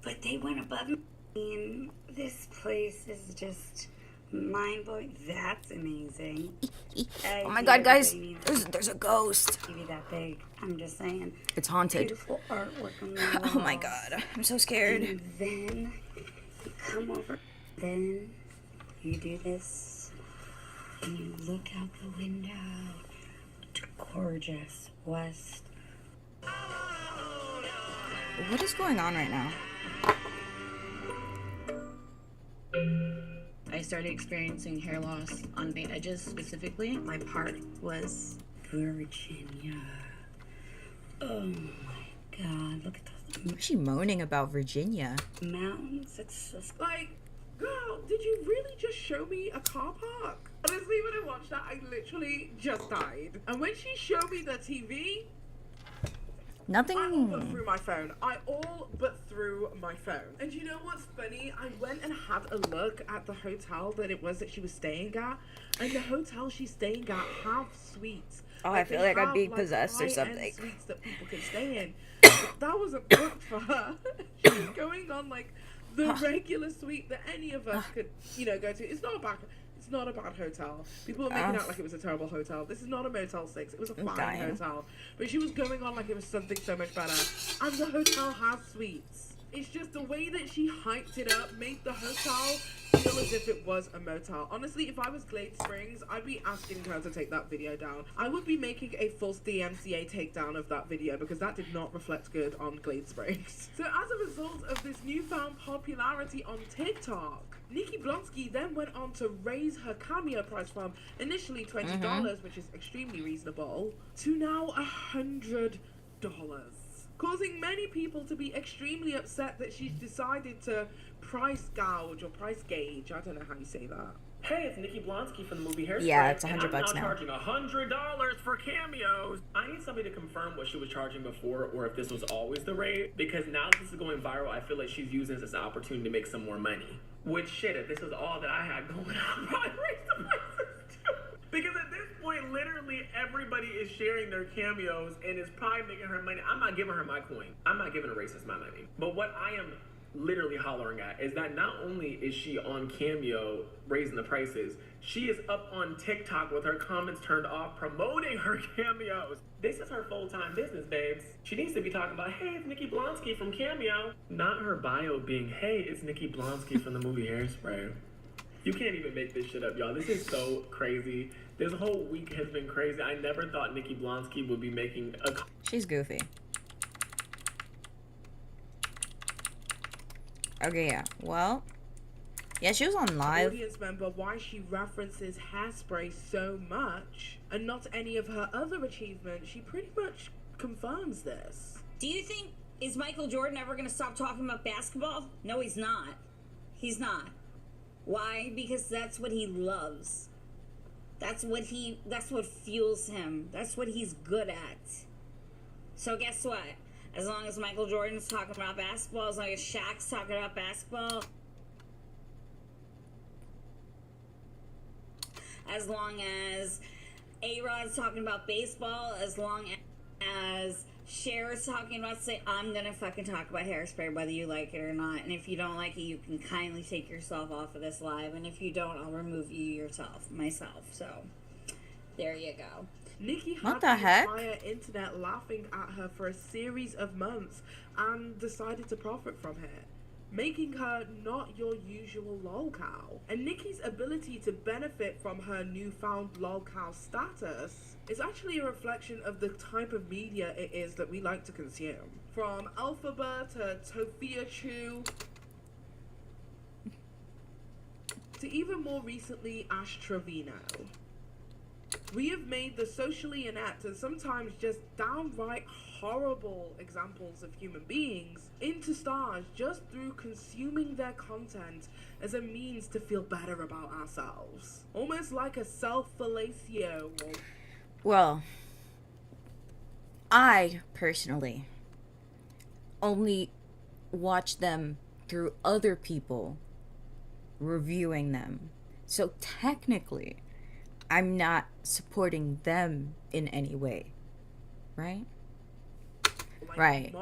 But they went above me. This place is just mind-blowing. That's amazing. Oh my god, guys. There's a ghost. TV that big. I'm just saying. It's haunted. Beautiful artwork on the walls. Oh my god. I'm so scared. And then you come over. Then you do this. And you look out the window. Gorgeous West. What is going on right now? I started experiencing hair loss on my edges specifically. My part was Virginia. Oh my god, look at those Why is she moaning about Virginia? mountains. It's just Like, girl, did you really just show me a car park? Honestly, when I watched that, I literally just died. And when she showed me the TV, Nothing. I all but threw my phone. I all but threw my phone. And you know what's funny? I went and had a look at the hotel that it was that she was staying at. And the hotel she's staying at have suites. Oh, I feel like I'm being have, possessed or high-end something. suites that people can stay in. But that wasn't booked for her. She was going on like the regular suite that any of us could, go to. It's not a bad hotel. People are making out like it was a terrible hotel. This is not a Motel 6. It was a fine dying. hotel. But she was going on like it was something so much better. And the hotel has suites. It's just the way that she hyped it up made the hotel feel as if it was a motel. Honestly, if I was Glade Springs, I'd be asking her to take that video down. I would be making a full DMCA takedown of that video because that did not reflect good on Glade Springs. So as a result of this newfound popularity on TikTok, Nikki Blonsky then went on to raise her cameo price from initially $20, which is extremely reasonable, to now $100. causing many people to be extremely upset that she's decided to price gouge or price gauge. I don't know how you say that. Hey, it's Nikki Blonsky from the movie Hairspray. Yeah, it's $100 and I'm now. charging $100 for cameos. I need somebody to confirm what she was charging before, or if this was always the rate. Because now that this is going viral, I feel like she's using this as an opportunity to make some more money. Which shit, if this was all that I had going on, probably raise the prices too. Because at this point, literally everybody is sharing their cameos and is probably making her money. I'm not giving her my coin. I'm not giving a racist my money. But what I am literally hollering at is that not only is she on Cameo raising the prices, she is up on TikTok with her comments turned off promoting her cameos. This is her full-time business, babes. She needs to be talking about, hey, it's Nikki Blonsky from Cameo. Not her bio being, hey, it's Nikki Blonsky from the movie Hairspray. You can't even make this shit up, y'all. This is so crazy. This whole week has been crazy. I never thought Nikki Blonsky would be making a... She's goofy. Okay, yeah. Well, yeah, she was on live. Audience member why she references Hairspray so much and not any of her other achievements. She pretty much confirms this. Do you think, is Michael Jordan ever going to stop talking about basketball? No, he's not. He's not. Why? Because that's what he loves. That's what fuels him. That's what he's good at. So guess what? As long as Michael Jordan's talking about basketball, as long as Shaq's talking about basketball, as long as A-Rod's talking about baseball, as long as Cher's talking about, say, I'm gonna fucking talk about Hairspray whether you like it or not. And if you don't like it, you can kindly take yourself off of this live. And if you don't, I'll remove you myself. So, there you go. Nikki had What the the heck? entire internet laughing at her for a series of months and decided to profit from it, making her not your usual lolcow. And Nikki's ability to benefit from her newfound lolcow status is actually a reflection of the type of media it is that we like to consume. From Alphaba to Tofia Chu, to even more recently Ash Trevino. We have made the socially inept and sometimes just downright horrible examples of human beings into stars just through consuming their content as a means to feel better about ourselves. Almost like a self-fellatio. Well, I personally only watch them through other people reviewing them. So technically, I'm not supporting them in any way. Right? Right.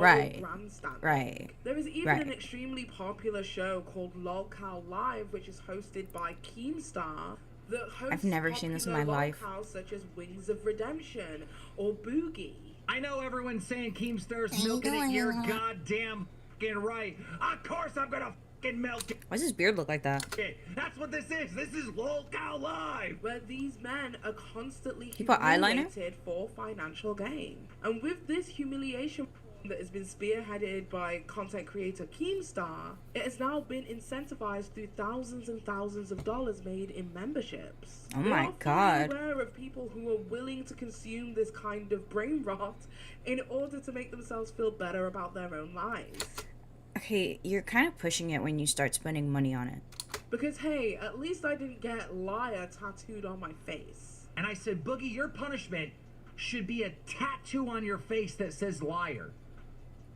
There is even an extremely popular show called Lolcow Live, which is hosted by Keemstar, that hosts I've never seen this in my life. lolcows such as Wings of Redemption or Boogie. I know everyone's saying Keemstar's milking it. You're goddamn f***ing right. Of course I'm gonna f***ing milk it. Why does his beard look like that? That's what this is. This is Lolcow Live. Where these men are constantly He put eyeliner? humiliated for financial gain. And with this humiliation that has been spearheaded by content creator Keemstar, it has now been incentivized through thousands and thousands of dollars made in memberships. Oh We my are fully God. aware of people who are willing to consume this kind of brain rot in order to make themselves feel better about their own lives. Okay, you're kind of pushing it when you start spending money on it. Because hey, at least I didn't get liar tattooed on my face. And I said, Boogie, your punishment should be a tattoo on your face that says liar.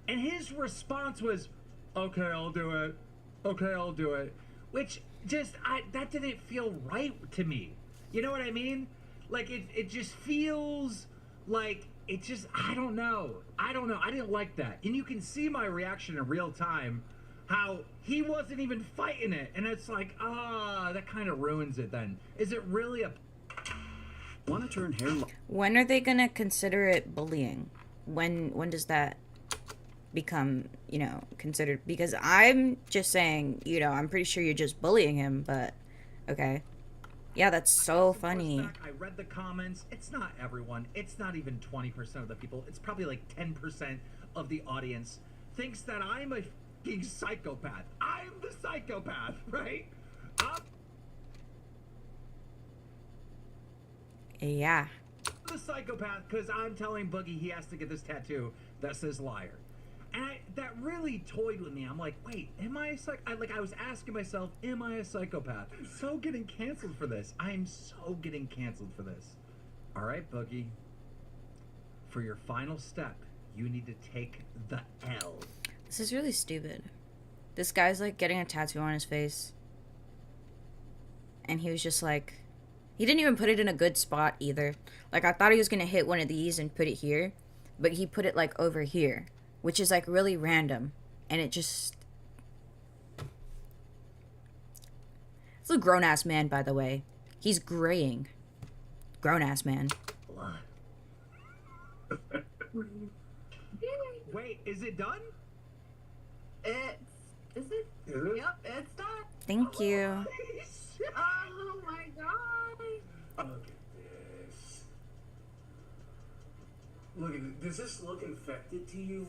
And his response was, okay, I'll do it. Okay, I'll do it. Which just, that didn't feel right to me. You know what I mean? Like, it just feels like, it just, I don't know. I didn't like that. And you can see my reaction in real time, how he wasn't even fighting it. And it's like, that kind of ruins it then. Is it really a... Want to turn hair... When are they gonna consider it bullying? When does that become, considered? Because I'm just saying, I'm pretty sure you're just bullying him, but okay. Yeah, that's so funny. I read the comments. It's not everyone. It's not even 20% of the people. It's probably like 10% of the audience thinks that I'm a f***ing psychopath. I'm the psychopath, right? Yeah. I'm the psychopath because I'm telling Boogie he has to get this tattoo that says liar. And that really toyed with me. I'm like, wait, am I a I was asking myself, am I a psychopath? I'm so getting canceled for this. I am so getting canceled for this. All right, Boogie. For your final step, you need to take the L. This is really stupid. This guy's like getting a tattoo on his face. And he was just like, he didn't even put it in a good spot either. Like, I thought he was going to hit one of these and put it here. But he put it like over here, which is like really random. And it just... It's a grown-ass man, by the way. He's graying. Grown-ass man. Wait, is it done? Is it? Yep, it's done. Thank you. Oh my god. Look at this. Look at it. Does this look infected to you?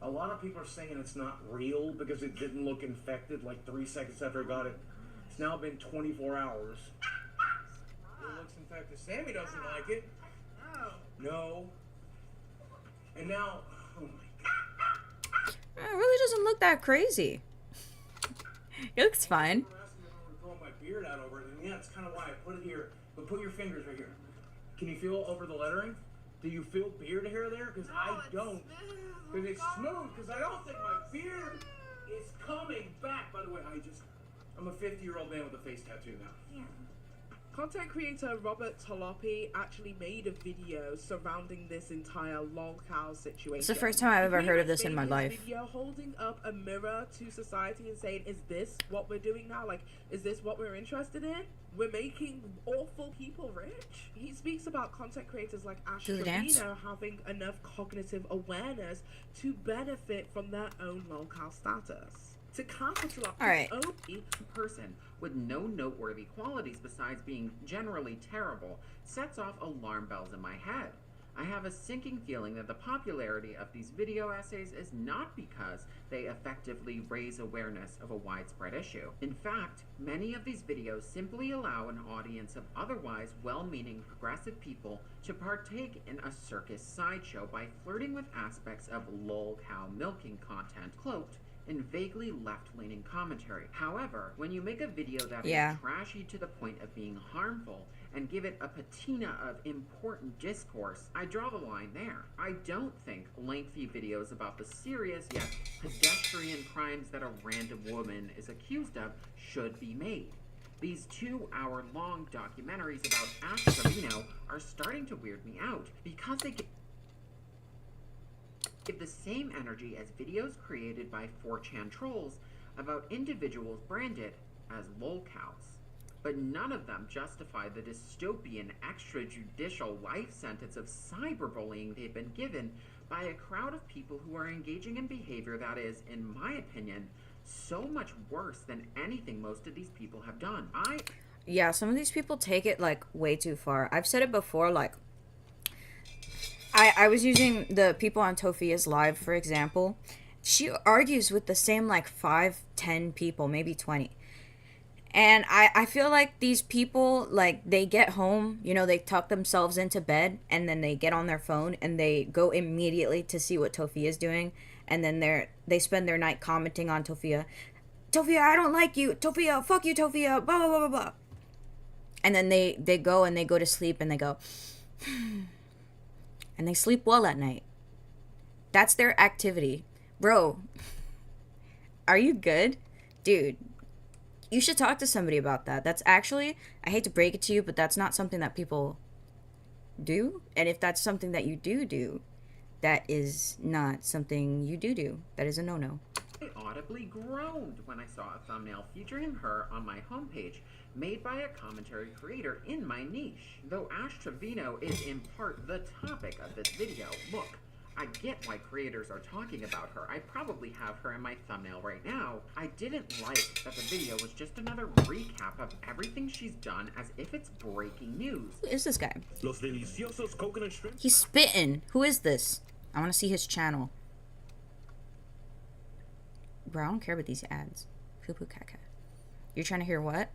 A lot of people are saying it's not real because it didn't look infected like 3 seconds after I got it. It's now been 24 hours. It looks infected. Sammy doesn't like it. No. And now, oh my god. It really doesn't look that crazy. It looks fine. Growing my beard out over it, and yeah, that's kind of why I put it here. But put your fingers right here. Can you feel over the lettering? Do you feel beard hair there? Because I don't. Because it's smooth. Because I don't think my beard is coming back. By the way, I'm a 50-year-old man with a face tattoo now. Yeah. Content creator Robert Tolopi actually made a video surrounding this entire lolcow situation. It's the first time I've ever heard of this in my life. Video holding up a mirror to society and saying, is this what we're doing now? Like, is this what we're interested in? We're making awful people rich. He speaks about content creators like Ash Trevino having enough cognitive awareness to benefit from their own lolcow status. To capitalize on person with no noteworthy qualities besides being generally terrible sets off alarm bells in my head. I have a sinking feeling that the popularity of these video essays is not because they effectively raise awareness of a widespread issue. In fact, many of these videos simply allow an audience of otherwise well-meaning progressive people to partake in a circus sideshow by flirting with aspects of lolcow milking content cloaked in vaguely left-leaning commentary. However, when you make a video that is trashy to the point of being harmful and give it a patina of important discourse, I draw the line there. I don't think lengthy videos about the serious yet pedestrian crimes that a random woman is accused of should be made. These 2-hour-long documentaries about Ash Trevino are starting to weird me out because they give the same energy as videos created by 4chan trolls about individuals branded as lolcows. But none of them justify the dystopian extrajudicial life sentence of cyberbullying they've been given by a crowd of people who are engaging in behavior that is, in my opinion, so much worse than anything most of these people have done. Yeah, some of these people take it like way too far. I've said it before, like I was using the people on Tofia's live, for example. She argues with the same, like, 5-10 people, maybe 20. And I feel like these people, like, they get home, you know, they tuck themselves into bed, and then they get on their phone, and they go immediately to see what Tofia's doing. And then they spend their night commenting on Tofia. Tofia, I don't like you. Tofia, fuck you, Tofia, blah, blah, blah, blah, blah. And then they go and they go to sleep, and they go... And they sleep well at night. That's their activity. Bro, are you good? Dude, you should talk to somebody about that. That's actually, I hate to break it to you, but that's not something that people do. And if that's something that you do, that is not something you do. That is a no-no. I audibly groaned when I saw a thumbnail featuring her on my homepage made by a commentary creator in my niche. Though Ash Trevino is in part the topic of this video, look, I get why creators are talking about her. I probably have her in my thumbnail right now. I didn't like that the video was just another recap of everything she's done as if it's breaking news. Who is this guy? Los deliciosos coconut shrimp. He's spitting. Who is this? I want to see his channel. Bro, I don't care about these ads. Poo-poo caca. You're trying to hear what?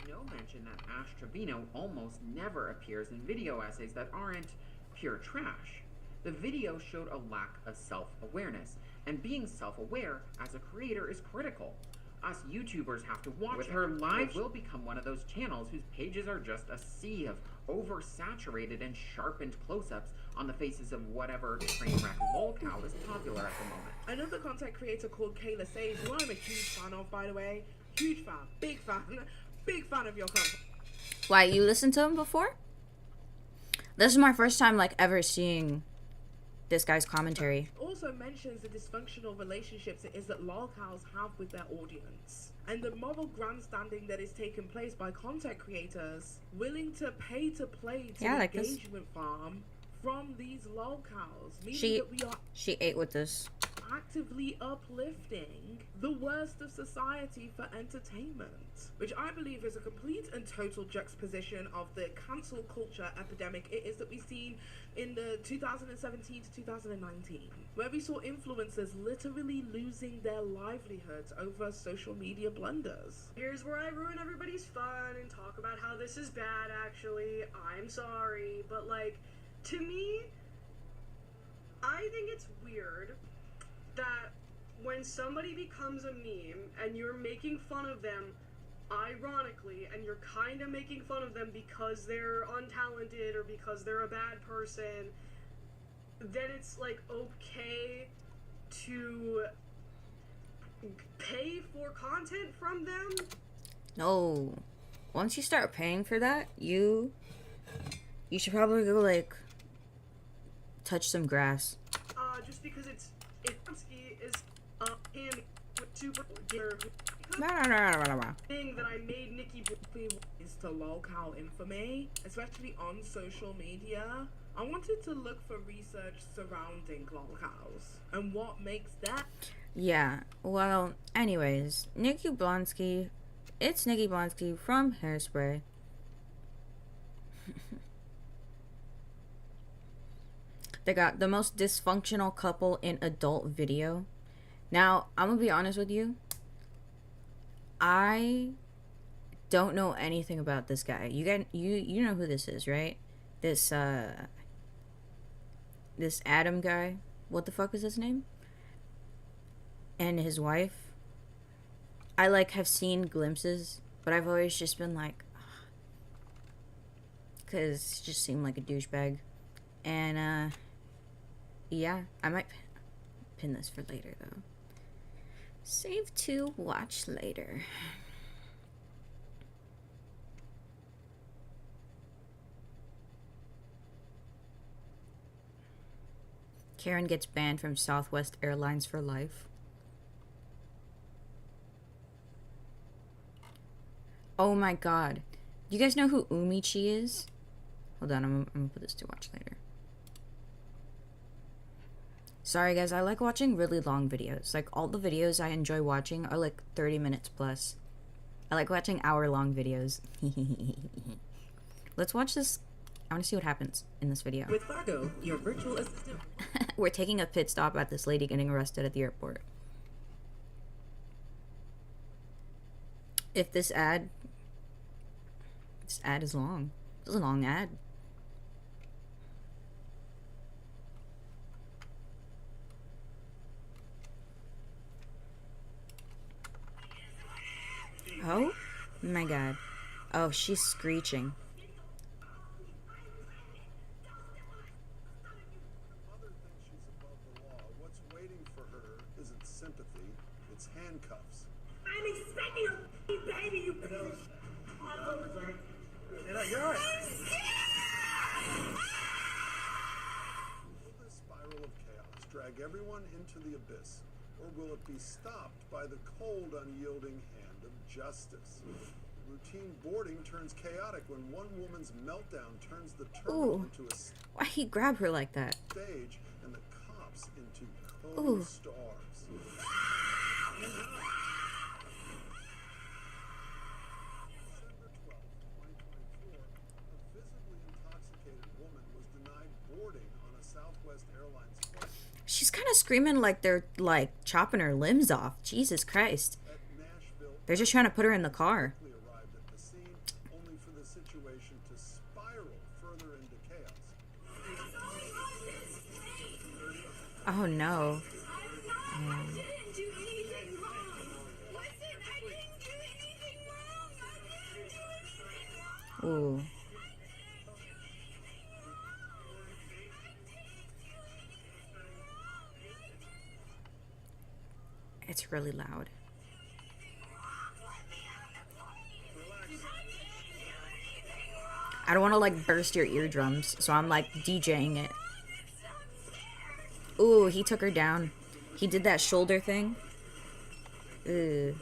No mention that Ash Trevino almost never appears in video essays that aren't pure trash. The video showed a lack of self-awareness, and being self-aware as a creator is critical. Us YouTubers have to watch with her live will become one of those channels whose pages are just a sea of oversaturated and sharpened close-ups on the faces of whatever train wreck lolcow is popular at the moment. Another content creator called Kayla Sage, who I'm a huge fan of, by the way. Huge fan, big fan of your content. Why, you listened to him before? This is my first time like ever seeing this guy's commentary. Also mentions the dysfunctional relationships it is that lolcows have with their audience, and the moral grandstanding that is taking place by content creators willing to pay to play to engagement farm from these lolcows, meaning that we are she ate with this. actively uplifting the worst of society for entertainment, which I believe is a complete and total juxtaposition of the cancel culture epidemic it is that we've seen in the 2017 to 2019, where we saw influencers literally losing their livelihoods over social media blunders. Here's where I ruin everybody's fun and talk about how this is bad. Actually, I'm sorry, but like, to me, I think it's weird that when somebody becomes a meme and you're making fun of them ironically, and you're kind of making fun of them because they're untalented or because they're a bad person, then it's like okay to pay for content from them. No. Once you start paying for that, you should probably go like touch some grass. Just because it's is him with super thing that I made Nikki is to lolcow infamy, especially on social media. I wanted to look for research surrounding lolcows and what makes that. Yeah, well, anyways, Nikki Blonsky, it's Nikki Blonsky from Hairspray. They got the most dysfunctional couple in adult video. Now, I'm gonna be honest with you. I don't know anything about this guy. You know who this is, right? This Adam guy. What the fuck is his name? And his wife. I like have seen glimpses, but I've always just been like, cause he just seemed like a douchebag. And yeah, I might pin this for later though. Save to watch later. Karen gets banned from Southwest Airlines for life. Oh my god. You guys know who Umichi is? Hold on, I'm gonna put this to watch later. Sorry guys, I like watching really long videos. Like all the videos I enjoy watching are like 30 minutes plus. I like watching hour-long videos. Let's watch this. I want to see what happens in this video. With Fargo, your virtual assistant. We're taking a pit stop at this lady getting arrested at the airport. If this ad is long. This is a long ad. Oh my god. Oh, she's screeching. Mother thinks she's above the law. What's waiting for her isn't sympathy, it's handcuffs. I'm expecting a baby, you bitch. You're right. Will this spiral of chaos drag everyone into the abyss, or will it be stopped by the cold, unyielding hand of justice? Routine boarding turns chaotic when one woman's meltdown turns the terminal into a Why he grab her like that? stage and the cops into Ooh. co-stars. December 12th, 2024, a visibly intoxicated woman was denied boarding on a Southwest Airlines flight. She's kind of screaming like they're like chopping her limbs off. Jesus Christ. They're just trying to put her in the car. Quickly arrived at the scene, only for the situation to spiral further into chaos. Oh no. Ooh. It's really loud. I don't want to like burst your eardrums, so I'm like DJing it. Ooh, he took her down. He did that shoulder thing. Ugh.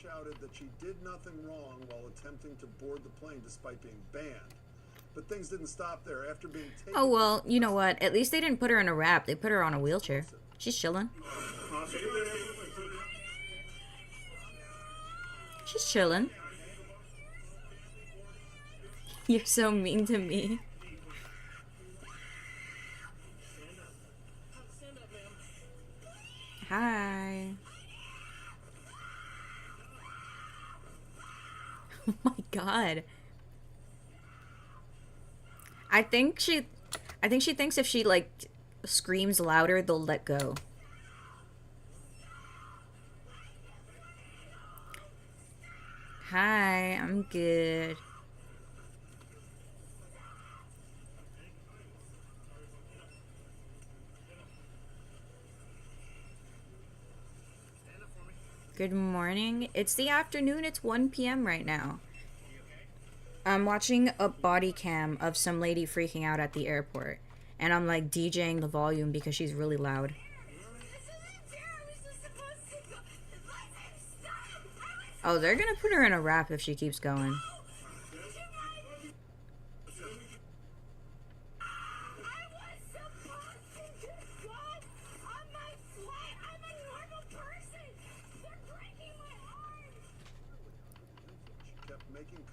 Shouted that she did nothing wrong while attempting to board the plane despite being banned. But things didn't stop there. After being taken... Oh, well, you know what? At least they didn't put her in a wrap. They put her on a wheelchair. She's chilling. She's chilling. You're so mean to me. Hi. Oh my god. I think she thinks if she like screams louder, they'll let go. Hi, I'm good. Good morning. It's the afternoon. It's 1 p.m. right now. I'm watching a body cam of some lady freaking out at the airport. And I'm like DJing the volume because she's really loud. Oh, they're gonna put her in a wrap if she keeps going.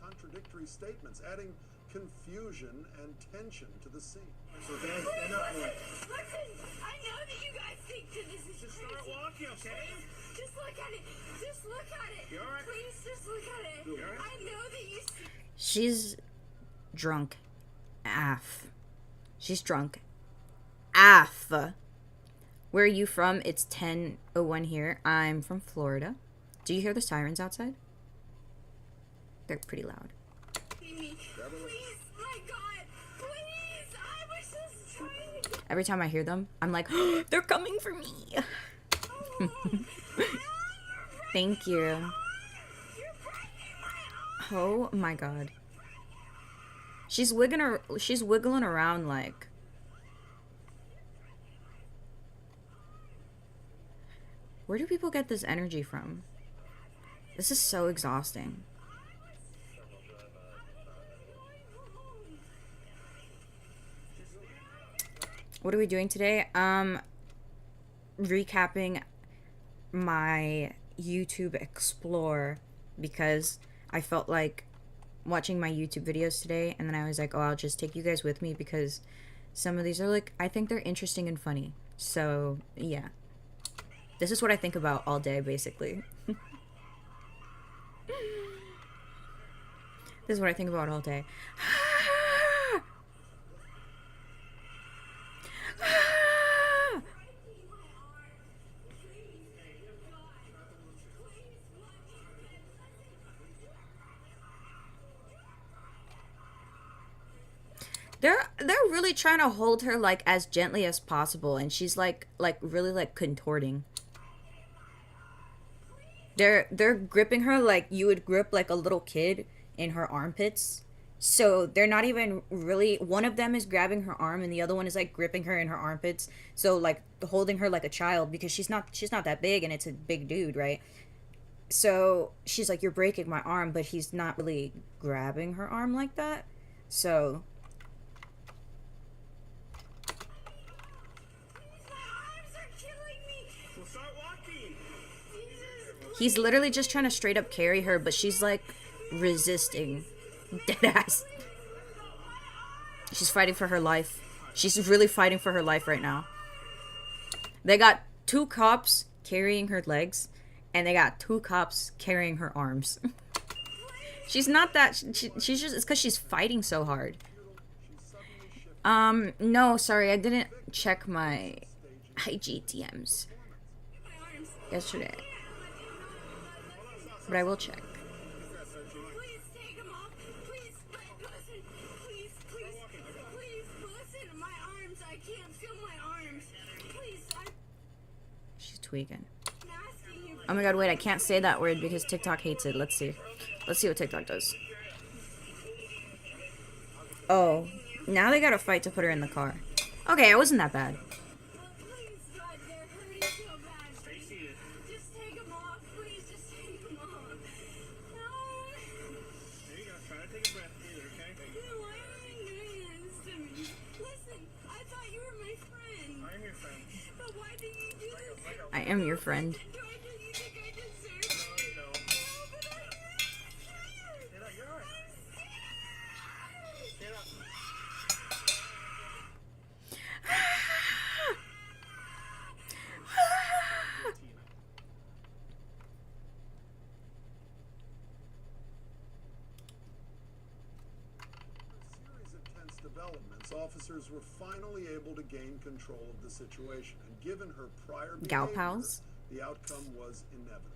Contradictory statements, adding confusion and tension to the scene. So Listen, I know that you guys think that this is Just crazy. start walking, okay? Just look at it. Just look at it. You all right? Please, just look at it. You all right? I know that you see. She's drunk. AF. She's drunk. AF. Where are you from? It's 10:01 here. I'm from Florida. Do you hear the sirens outside? They're pretty loud. Please, my God, please, I was just trying to... Every time I hear them, I'm like, oh, they're coming for me. Thank you. Oh my god. She's wiggling around like. Where do people get this energy from? This is so exhausting. What are we doing today? Recapping my YouTube Explore because I felt like watching my YouTube videos today, and then I was like, oh, I'll just take you guys with me because some of these are like, I think they're interesting and funny. So, yeah. This is what I think about all day, basically. This is what I think about all day. They're really trying to hold her like as gently as possible, and she's like really like contorting. They're gripping her like you would grip like a little kid in her armpits. So they're not even really, one of them is grabbing her arm and the other one is like gripping her in her armpits. So like holding her like a child because she's not that big and it's a big dude, right? So she's like, you're breaking my arm, but he's not really grabbing her arm like that. So he's literally just trying to straight up carry her, but she's like resisting. Deadass. She's fighting for her life. She's really fighting for her life right now. They got 2 cops carrying her legs, and they got 2 cops carrying her arms. She's not that. She's just. It's because she's fighting so hard. No, sorry, I didn't check my IG DMs yesterday, but I will check. She's tweaking. Oh my god, wait, I can't say that word because TikTok hates it. Let's see. Let's see what TikTok does. Oh, now they gotta fight to put her in the car. Okay, it wasn't that bad. I am your friend. Officers were finally able to gain control of the situation, and given her prior Gal behavior, pals? the outcome was inevitable.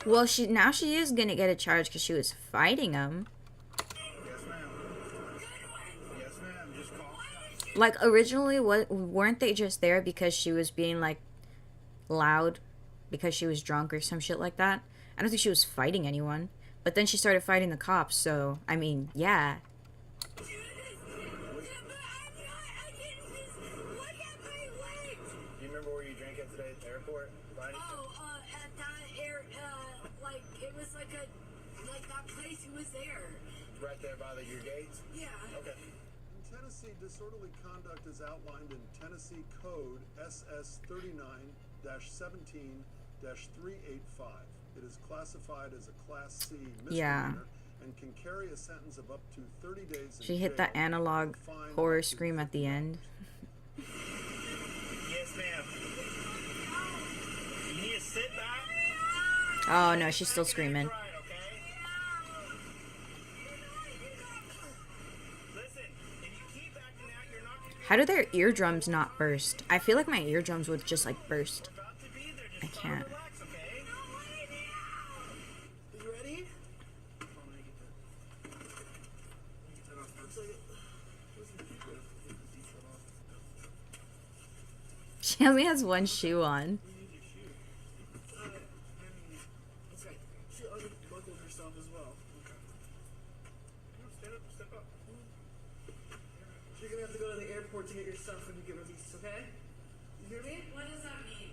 Well, now she is gonna get a charge because she was fighting him. Like, originally, weren't they just there because she was being, like, loud because she was drunk or some shit like that? I don't think she was fighting anyone. But then she started fighting the cops, so, I mean, yeah. You remember where you drank at today at the airport? At that like, it was like that place, who was there? Right there by your gates? Yeah. Okay. In Tennessee, disorderly conduct is outlined in Tennessee Code SS 39-17-385. It is classified as a Class C misdemeanor and can carry a sentence of up to 30 days in She hit that jail, analog horror scream at the end. Yes, ma'am. You need to sit back. Oh no, she's still screaming. How do their eardrums not burst? I feel like my eardrums would just like burst. I can't. You ready? She only has one shoe on. You're gonna have to go to the airport to get your stuff when you get released, okay? You hear me? What does that mean?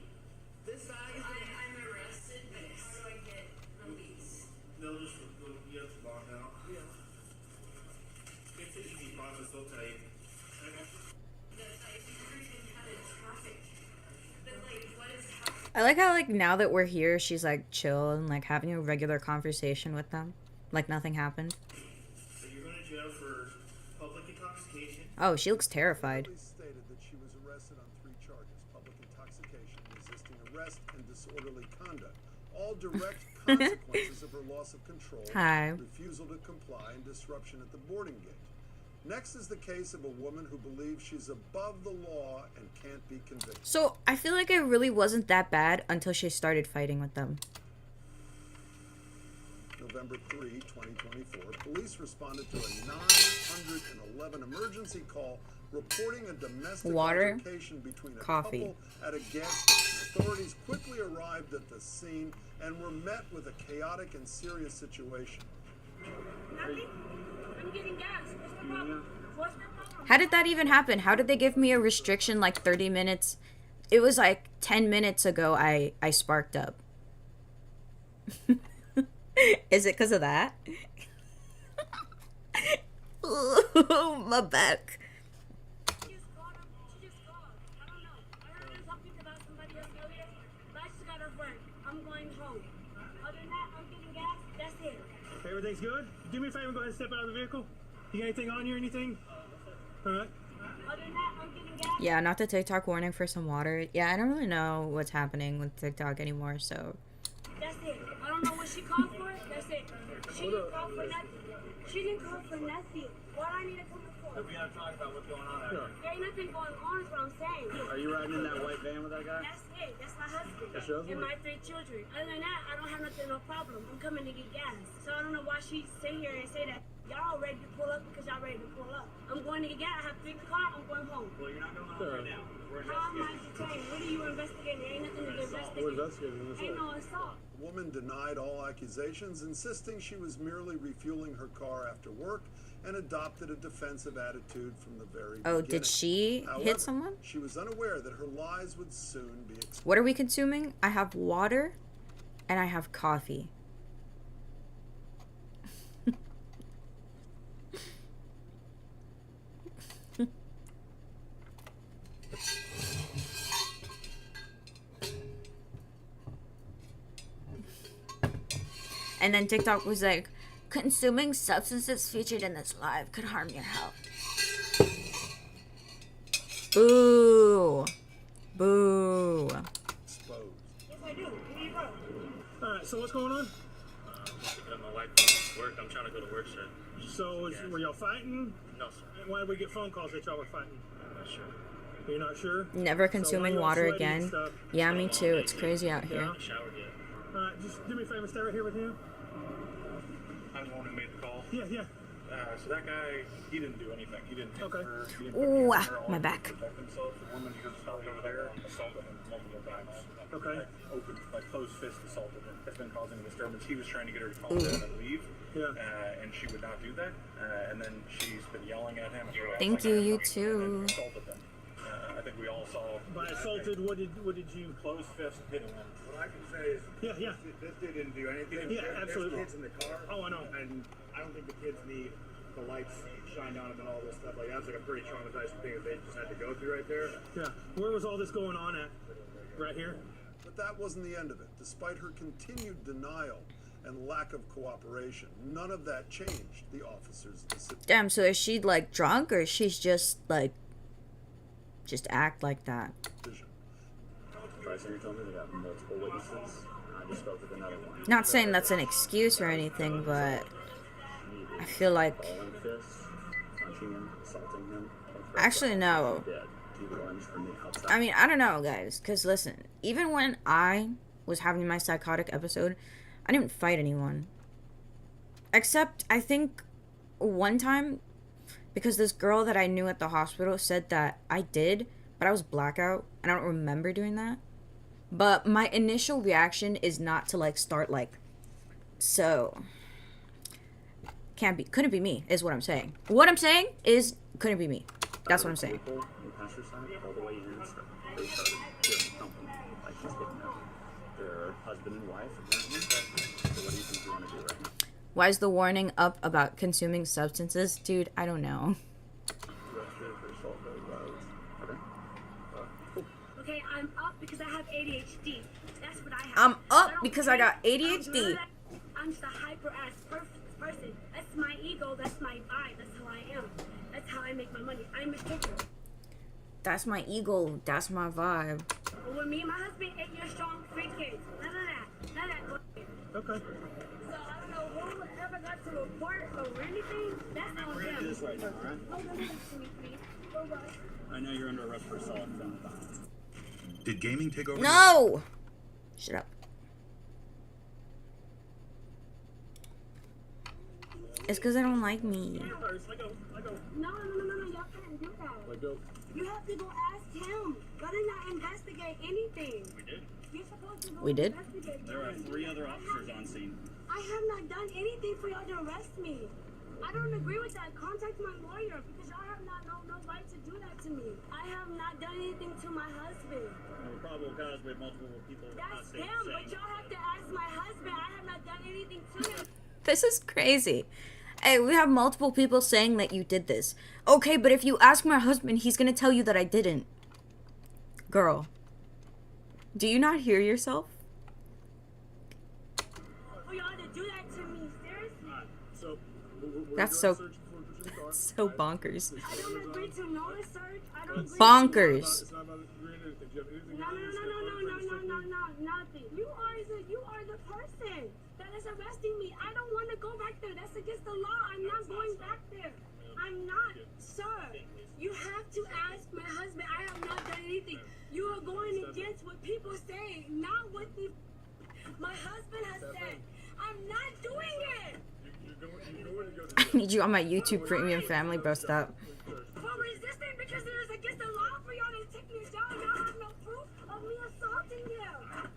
This bag is I'm arrested, but how do I get released? They'll just you have to log out. Yeah. It's an easy process, they'll tell you. I like how, like, now that we're here, she's like chill and like having a regular conversation with them, like nothing happened. So you're going to jail for public intoxication. Oh, she looks terrified. Stated that she was arrested on 3 charges: public intoxication, resisting arrest, and disorderly conduct. All direct consequences of her loss of control, refusal to comply, and disruption at the boarding gate. Next is the case of a woman who believes she's above the law and can't be convicted. So I feel like it really wasn't that bad until she started fighting with them. November 3, 2024, police responded to a 911 emergency call reporting a domestic altercation between a couple at a gas station. Authorities quickly arrived at the scene and were met with a chaotic and serious situation. Nothing? I'm getting gas. What's the problem? What's the problem? How did that even happen? How did they give me a restriction like 30 minutes? It was like 10 minutes ago I sparked up. Is it because of that? Ooh, my back. Everything's good? Do me a favor and go ahead and step out of the vehicle. You got anything on you or anything? Alright. Yeah, not the TikTok warning for some water. Yeah, I don't really know what's happening with TikTok anymore, so. That's it. I don't know what she called for. That's it. She didn't call for nothing. She didn't call for nothing. What do I need to come for? We gotta talk about what's going on out here. There ain't nothing going on is what I'm saying. Are you riding in that white van with that guy? That's it. That's my husband. That's your husband? And my 3 children. Other than that, I don't have nothing, no problem. I'm coming to get gas. So I don't know why she sit here and say that y'all ready to pull up because y'all ready to pull up. I'm going to get gas. I have 3 cars. I'm going home. Well, you're not going home right now. How am I detained? What are you investigating? There ain't nothing to investigate. We're investigating. Ain't no assault. The woman denied all accusations, insisting she was merely refueling her car after work and adopted a defensive attitude from the very beginning. Oh, did she However, hit someone? She was unaware that her lies would soon be exposed. What are we consuming? I have water and I have coffee. And then TikTok was like, consuming substances featured in this live could harm your health. Boo. Boo. Yes, I do. Here you go. Alright, so what's going on? My wife from work. I'm trying to go to work, sir. So, were y'all fighting? No, sir. And why did we get phone calls that y'all were fighting? I'm not sure. You're not sure? Never So consuming why y'all water sweaty and again. stuff? Yeah, me too. It's crazy out here. I showered yet. Alright, just do me a favor, stay right here with him. I'm the one who made the call. Yeah, yeah. So that guy, he didn't do anything. He didn't hit her. He didn't Ooh, put her on my to back. protect himself. The woman who was stopped over there assaulted him multiple times. Okay. Open, closed fist assaulted him. That's been causing a disturbance. He was trying to get her to calm Ooh. down and leave. Yeah. And she would not do that. And then she's been yelling at him. Thank you, you too. Assaulted him. I think we all saw. By assaulted, what did you? Closed fist hitting him. What I can say is, Yeah. this dude didn't do anything. Yeah, absolutely. There's kids in the car. Oh, I know. And I don't think the kids need the lights shined on them and all this stuff. Like, that's like a pretty traumatizing thing that they just had to go through right there. Yeah. Where was all this going on at? Right here? But that wasn't the end of it. Despite her continued denial and lack of cooperation, none of that changed the officer's decision. Damn, so is she like drunk or she's just like, just act like that? Bryson, you told me they got multiple witnesses. I just spoke with another one. Not saying that's an excuse or anything, but I feel like. Balling fists, punching him, assaulting him. Actually, no. Dead. He lunged from the outside. I mean, I don't know, guys. Because listen, even when I was having my psychotic episode, I didn't fight anyone. Except, I think, one time, because this girl that I knew at the hospital said that I did, but I was blackout, and I don't remember doing that. But my initial reaction is not to, like, start, like, so. Couldn't be me, is what I'm saying. What I'm saying is, couldn't be me. That's what I'm saying. People in passenger side, all the way in, they started doing something. Like, just getting out. Their husband and wife, apparently. So what do you think you want to do right now? Why is the warning up about consuming substances? Dude, I don't know. Okay, I'm up because I have ADHD. That's what I have. I'm up don't because I got care. ADHD. I'm just a hyper-ass person. That's my ego. That's my vibe. That's who I am. That's how I make my money. I'm a taker. That's my ego. That's my vibe. But with me and my husband, 8 years strong, 3 kids. None of that. None of that. Okay. So I don't know who ever got to report or anything. That's on We're gonna do them. this right now, alright? Oh, don't do that to me, please. Oh, what? I know you're under arrest for assault and felony violence. Did gaming take over? No! Shut up. It's because they don't like me. No, y'all can't do that. Let go. You have to go ask him. Why did not investigate anything? We did. You're supposed to go We did? investigate. There are 3 other officers on scene. I have not done anything for y'all to arrest me. I don't agree with that. Contact my lawyer because y'all have not no right to do that to me. I have not done anything to my husband. No probable cause. We have multiple people. That's them, but y'all have to ask my husband. I have not done anything to him. This is crazy. Hey, we have multiple people saying that you did this. Okay, but if you ask my husband, he's gonna tell you that I didn't. Girl, do you not hear yourself? For y'all to do that to me, seriously? That's so so bonkers. I don't agree to no search. I don't agree Bonkers. It's not about agreeing to anything. Do you have anything No, nothing. You are the person that is arresting me. I don't want to go back there. That's against the law. I'm not going back there. I'm not, sir. You have to ask my husband. I have not done anything. You are going against what people say, not what my husband has said. I'm not doing it. I need you on my YouTube Premium Family. Bust up. For resisting because it is against the law for y'all to take me down. Y'all have no proof of me assaulting him.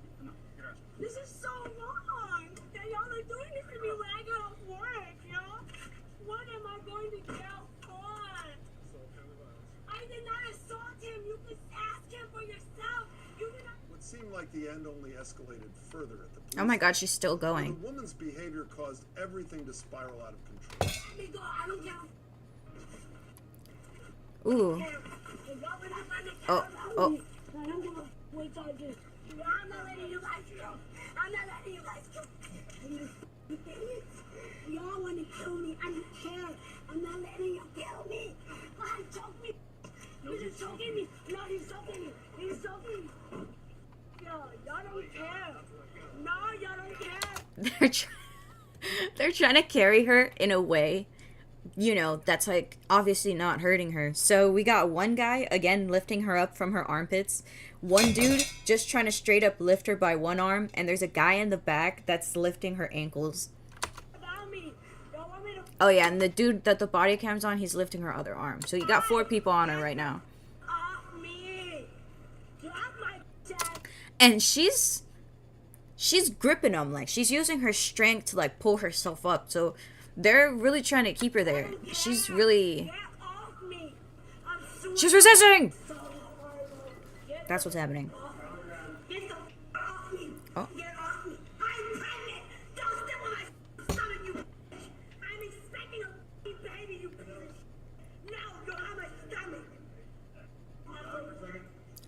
This is so wrong that y'all are doing this to me when I get off work, y'all. What am I going to jail for? I did not assault him. You can ask him for yourself. You did not. What seemed like the end only escalated further at the police. Oh my God, she's still The going. woman's behavior caused everything to spiral out of control. Let me go. I don't care. Ooh. Oh, oh. I don't give a what y'all do. I'm not letting you guys go. I'm not letting you guys go. Y'all want to kill me. I don't care. I'm not letting you kill me. Why choke me? You're just choking me. No, he's choking me. He's choking me. Yo, y'all don't care. No, y'all don't care. They're trying to carry her in a way, you know, that's like obviously not hurting her. So we got one guy again lifting her up from her armpits, one dude just trying to straight up lift her by one arm, and there's a guy in the back that's lifting her ankles. Oh yeah, and the dude that the body cam's on, he's lifting her other arm. So you got 4 people on her right now. And she's gripping them, like she's using her strength to like pull herself up. So they're really trying to keep her there. She's resisting. That's what's happening. Oh.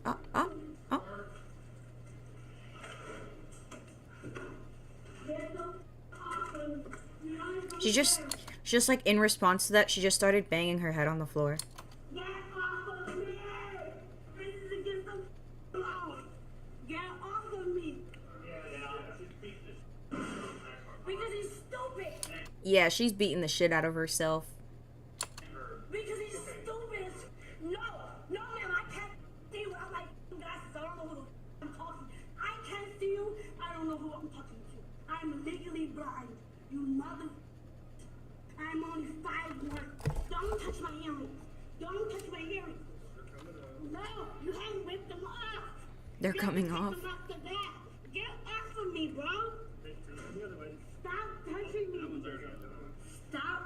Oh. She just like in response to that, she just started banging her head on the floor. Get off of me! This is against the law. Get off of me! Because he's stupid. Yeah, she's beating the shit out of herself. Because he's stupid. No, ma'am, I can't see you. I'm like glasses. I don't know who I'm talking. I can't see you. I don't know who I'm talking to. I'm legally blind. You mother. I'm only 5'1". Don't touch my earrings. Don't touch my earrings. No, you haven't ripped them off. They're coming off. Them off the back. Get off of me, bro. Stop touching me. Stop.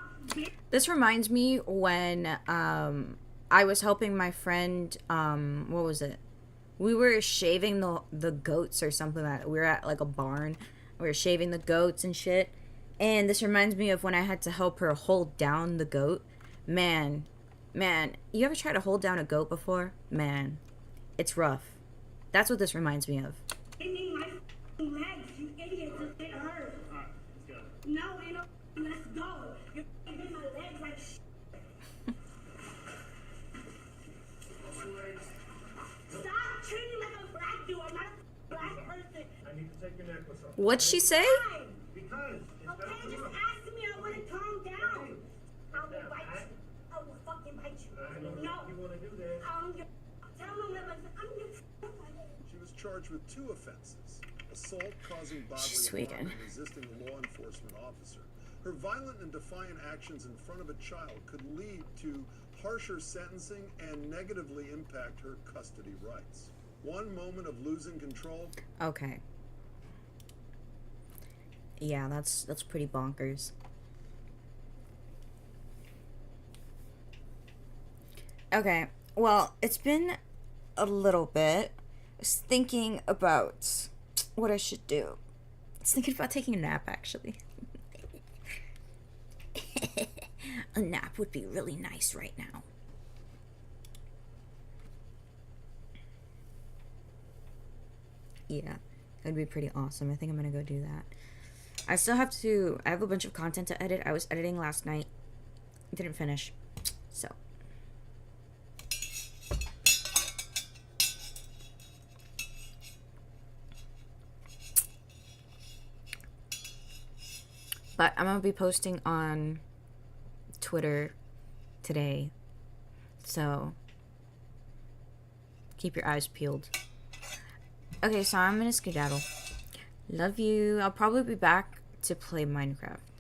This reminds me when I was helping my friend, what was it? We were shaving the goats or something like that. We were at like a barn. We were shaving the goats and shit. And this reminds me of when I had to help her hold down the goat. Man, you ever try to hold down a goat before? Man, it's rough. That's what this reminds me of. My legs, you idiots, it hurt. No, let's go. You're hitting my legs like Stop treating me like a black dude. I'm not a black person. I need to take your necklace off. What'd she say? Because. Okay, just ask me. I want to calm down. I will bite you. I will fucking bite you. No. You want to do that? I don't give. Tell me what I'm going She was charged with 2 offenses: assault causing She's bodily harm tweaking. and resisting a law enforcement officer. Her violent and defiant actions in front of a child could lead to harsher sentencing and negatively impact her custody rights. One moment of losing control. Okay. Yeah, that's pretty bonkers. Okay, well, it's been a little bit. I was thinking about what I should do. I was thinking about taking a nap, actually. A nap would be really nice right now. Yeah, that'd be pretty awesome. I think I'm gonna go do that. I have a bunch of content to edit. I was editing last night, didn't finish. So. But I'm going to be posting on Twitter today. So keep your eyes peeled. Okay, so I'm going to skedaddle. Love you. I'll probably be back to play Minecraft.